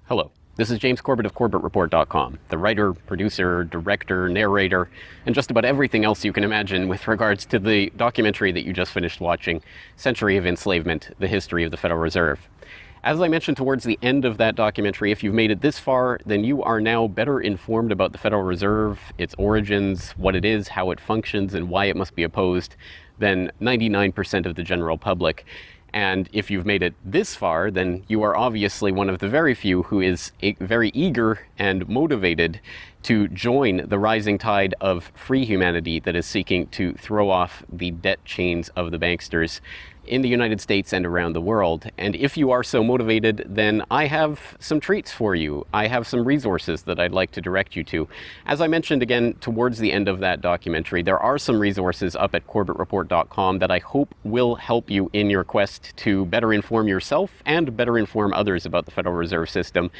Hello, this is James Corbett of CorbettReport.com, the writer, producer, director, narrator, and just about everything else you can imagine with regards to the documentary that you just finished watching, Century of Enslavement, The History of the Federal Reserve. As I mentioned towards the end of that documentary, if you've made it this far, then you are now better informed about the Federal Reserve, its origins, what it is, how it functions, and why it must be opposed than 99% of the general public. And if you've made it this far, then you are obviously one of the very few who is very eager and motivated to join the rising tide of free humanity that is seeking to throw off the debt chains of the banksters in the United States and around the world. And if you are so motivated, then I have some treats for you. I have some resources that I'd like to direct you to. As I mentioned again towards the end of that documentary, there are some resources up at corbettreport.com that I hope will help you in your quest to better inform yourself and better inform others about the Federal Reserve System.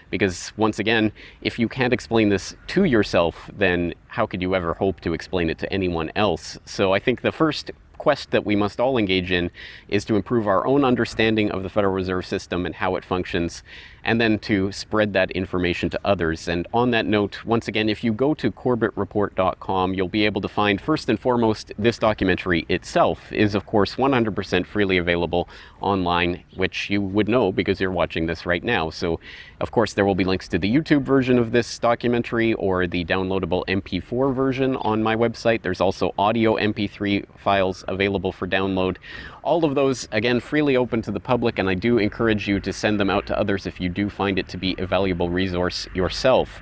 Because once again, if you can't explain this to yourself, then how could you ever hope to explain it to anyone else? So I think the first quest that we must all engage in is to improve our own understanding of the Federal Reserve System and how it functions, and then to spread that information to others. And on that note, once again, if you go to corbettreport.com, you'll be able to find, first and foremost, this documentary itself is, of course, 100% freely available online, which you would know because you're watching this right now. So, of course, there will be links to the YouTube version of this documentary or the downloadable MP4 version on my website. There's also audio MP3 files available for download. All of those, again, freely open to the public, and I do encourage you to send them out to others if you do find it to be a valuable resource yourself.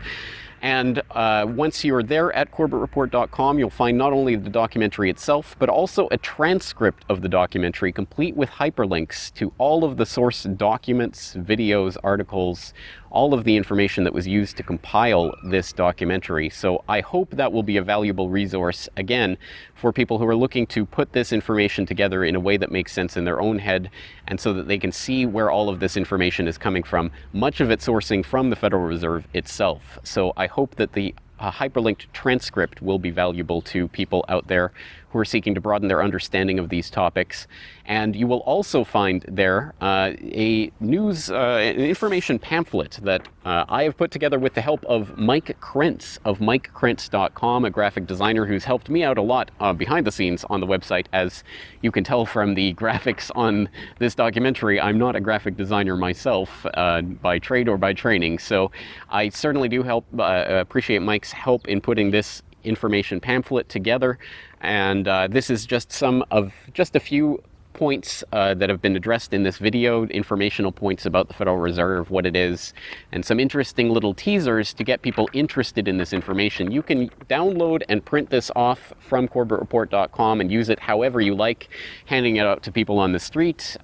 And once you're there at corbettreport.com, you'll find not only the documentary itself, but also a transcript of the documentary, complete with hyperlinks to all of the source documents, videos, articles, all of the information that was used to compile this documentary. So I hope that will be a valuable resource, again, for people who are looking to put this information together in a way that makes sense in their own head, and so that they can see where all of this information is coming from, much of it sourcing from the Federal Reserve itself. So I hope that the hyperlinked transcript will be valuable to people out there who are seeking to broaden their understanding of these topics. And you will also find there a news an information pamphlet that I have put together with the help of Mike Krentz of MikeKrentz.com, a graphic designer who's helped me out a lot behind the scenes on the website. As you can tell from the graphics on this documentary, I'm not a graphic designer myself by trade or by training, so I certainly do appreciate Mike's help in putting this information pamphlet together. And this is just a few points that have been addressed in this video, informational points about the Federal Reserve, what it is, and some interesting little teasers to get people interested in this information. You can download and print this off from corbettreport.com and use it however you like, handing it out to people on the street,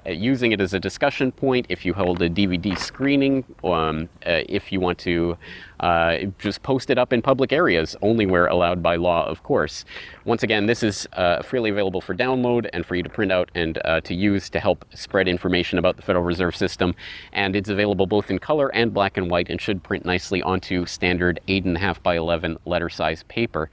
using it as a discussion point if you hold a DVD screening, if you want to just post it up in public areas, only where allowed by law, of course. Once again, this is freely available for download and for you to print out and to use to help spread information about the Federal Reserve System. And it's available both in color and black and white, and should print nicely onto standard 8.5 by 11 letter size paper.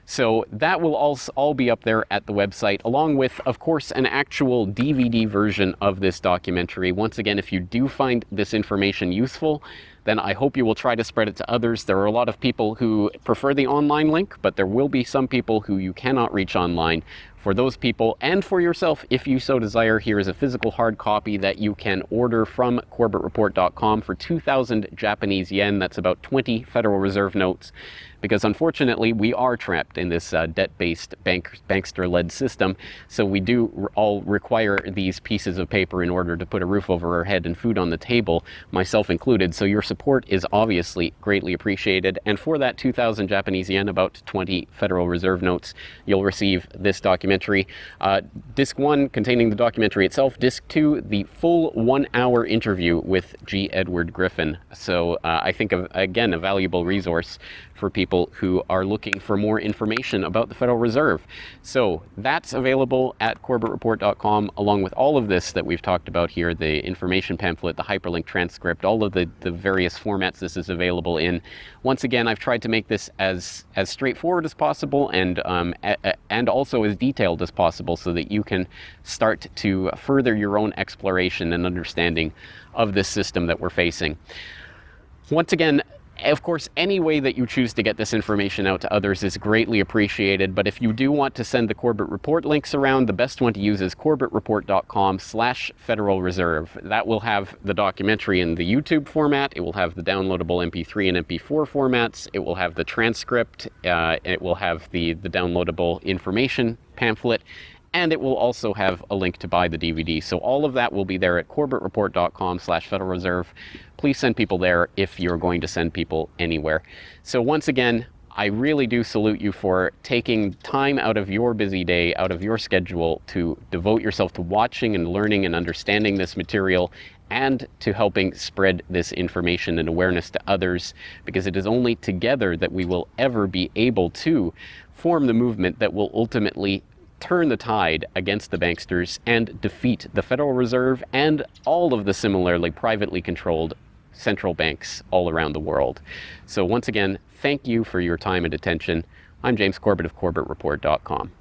So that will all be up there at the website, along with, of course, an actual DVD version of this documentary. Once again, if you do find this information useful, then I hope you will try to spread it to others. There are a lot of people who prefer the online link, but there will be some people who you cannot reach online. For those people, and for yourself, if you so desire, here is a physical hard copy that you can order from corbettreport.com for 2,000 Japanese yen. That's about 20 Federal Reserve notes. Because unfortunately, we are trapped in this debt-based bankster-led system. So we do all require these pieces of paper in order to put a roof over our head and food on the table, myself included. So your support is obviously greatly appreciated. And for that 2,000 Japanese yen, about 20 Federal Reserve notes, you'll receive this documentary. Disc 1 containing the documentary itself. Disc 2, the full 1-hour interview with G. Edward Griffin. So I think, again, a valuable resource for people who are looking for more information about the Federal Reserve. So that's available at corbettreport.com, along with all of this that we've talked about here, the information pamphlet, the hyperlink transcript, all of the various formats this is available in. Once again, I've tried to make this as straightforward as possible and also as detailed as possible, so that you can start to further your own exploration and understanding of this system that we're facing. Once again, Of course, any way that you choose to get this information out to others is greatly appreciated, but if you do want to send the Corbett Report links around, the best one to use is corbettreport.com/Federal Reserve. That will have the documentary in the YouTube format, it will have the downloadable MP3 and MP4 formats, it will have the transcript, it will have the downloadable information pamphlet, and it will also have a link to buy the DVD. So all of that will be there at corbettreport.com/Federal Reserve. Please send people there if you're going to send people anywhere. So once again, I really do salute you for taking time out of your busy day, out of your schedule, to devote yourself to watching and learning and understanding this material, and to helping spread this information and awareness to others, because it is only together that we will ever be able to form the movement that will ultimately turn the tide against the banksters and defeat the Federal Reserve and all of the similarly privately controlled central banks all around the world. So once again, thank you for your time and attention. I'm James Corbett of CorbettReport.com.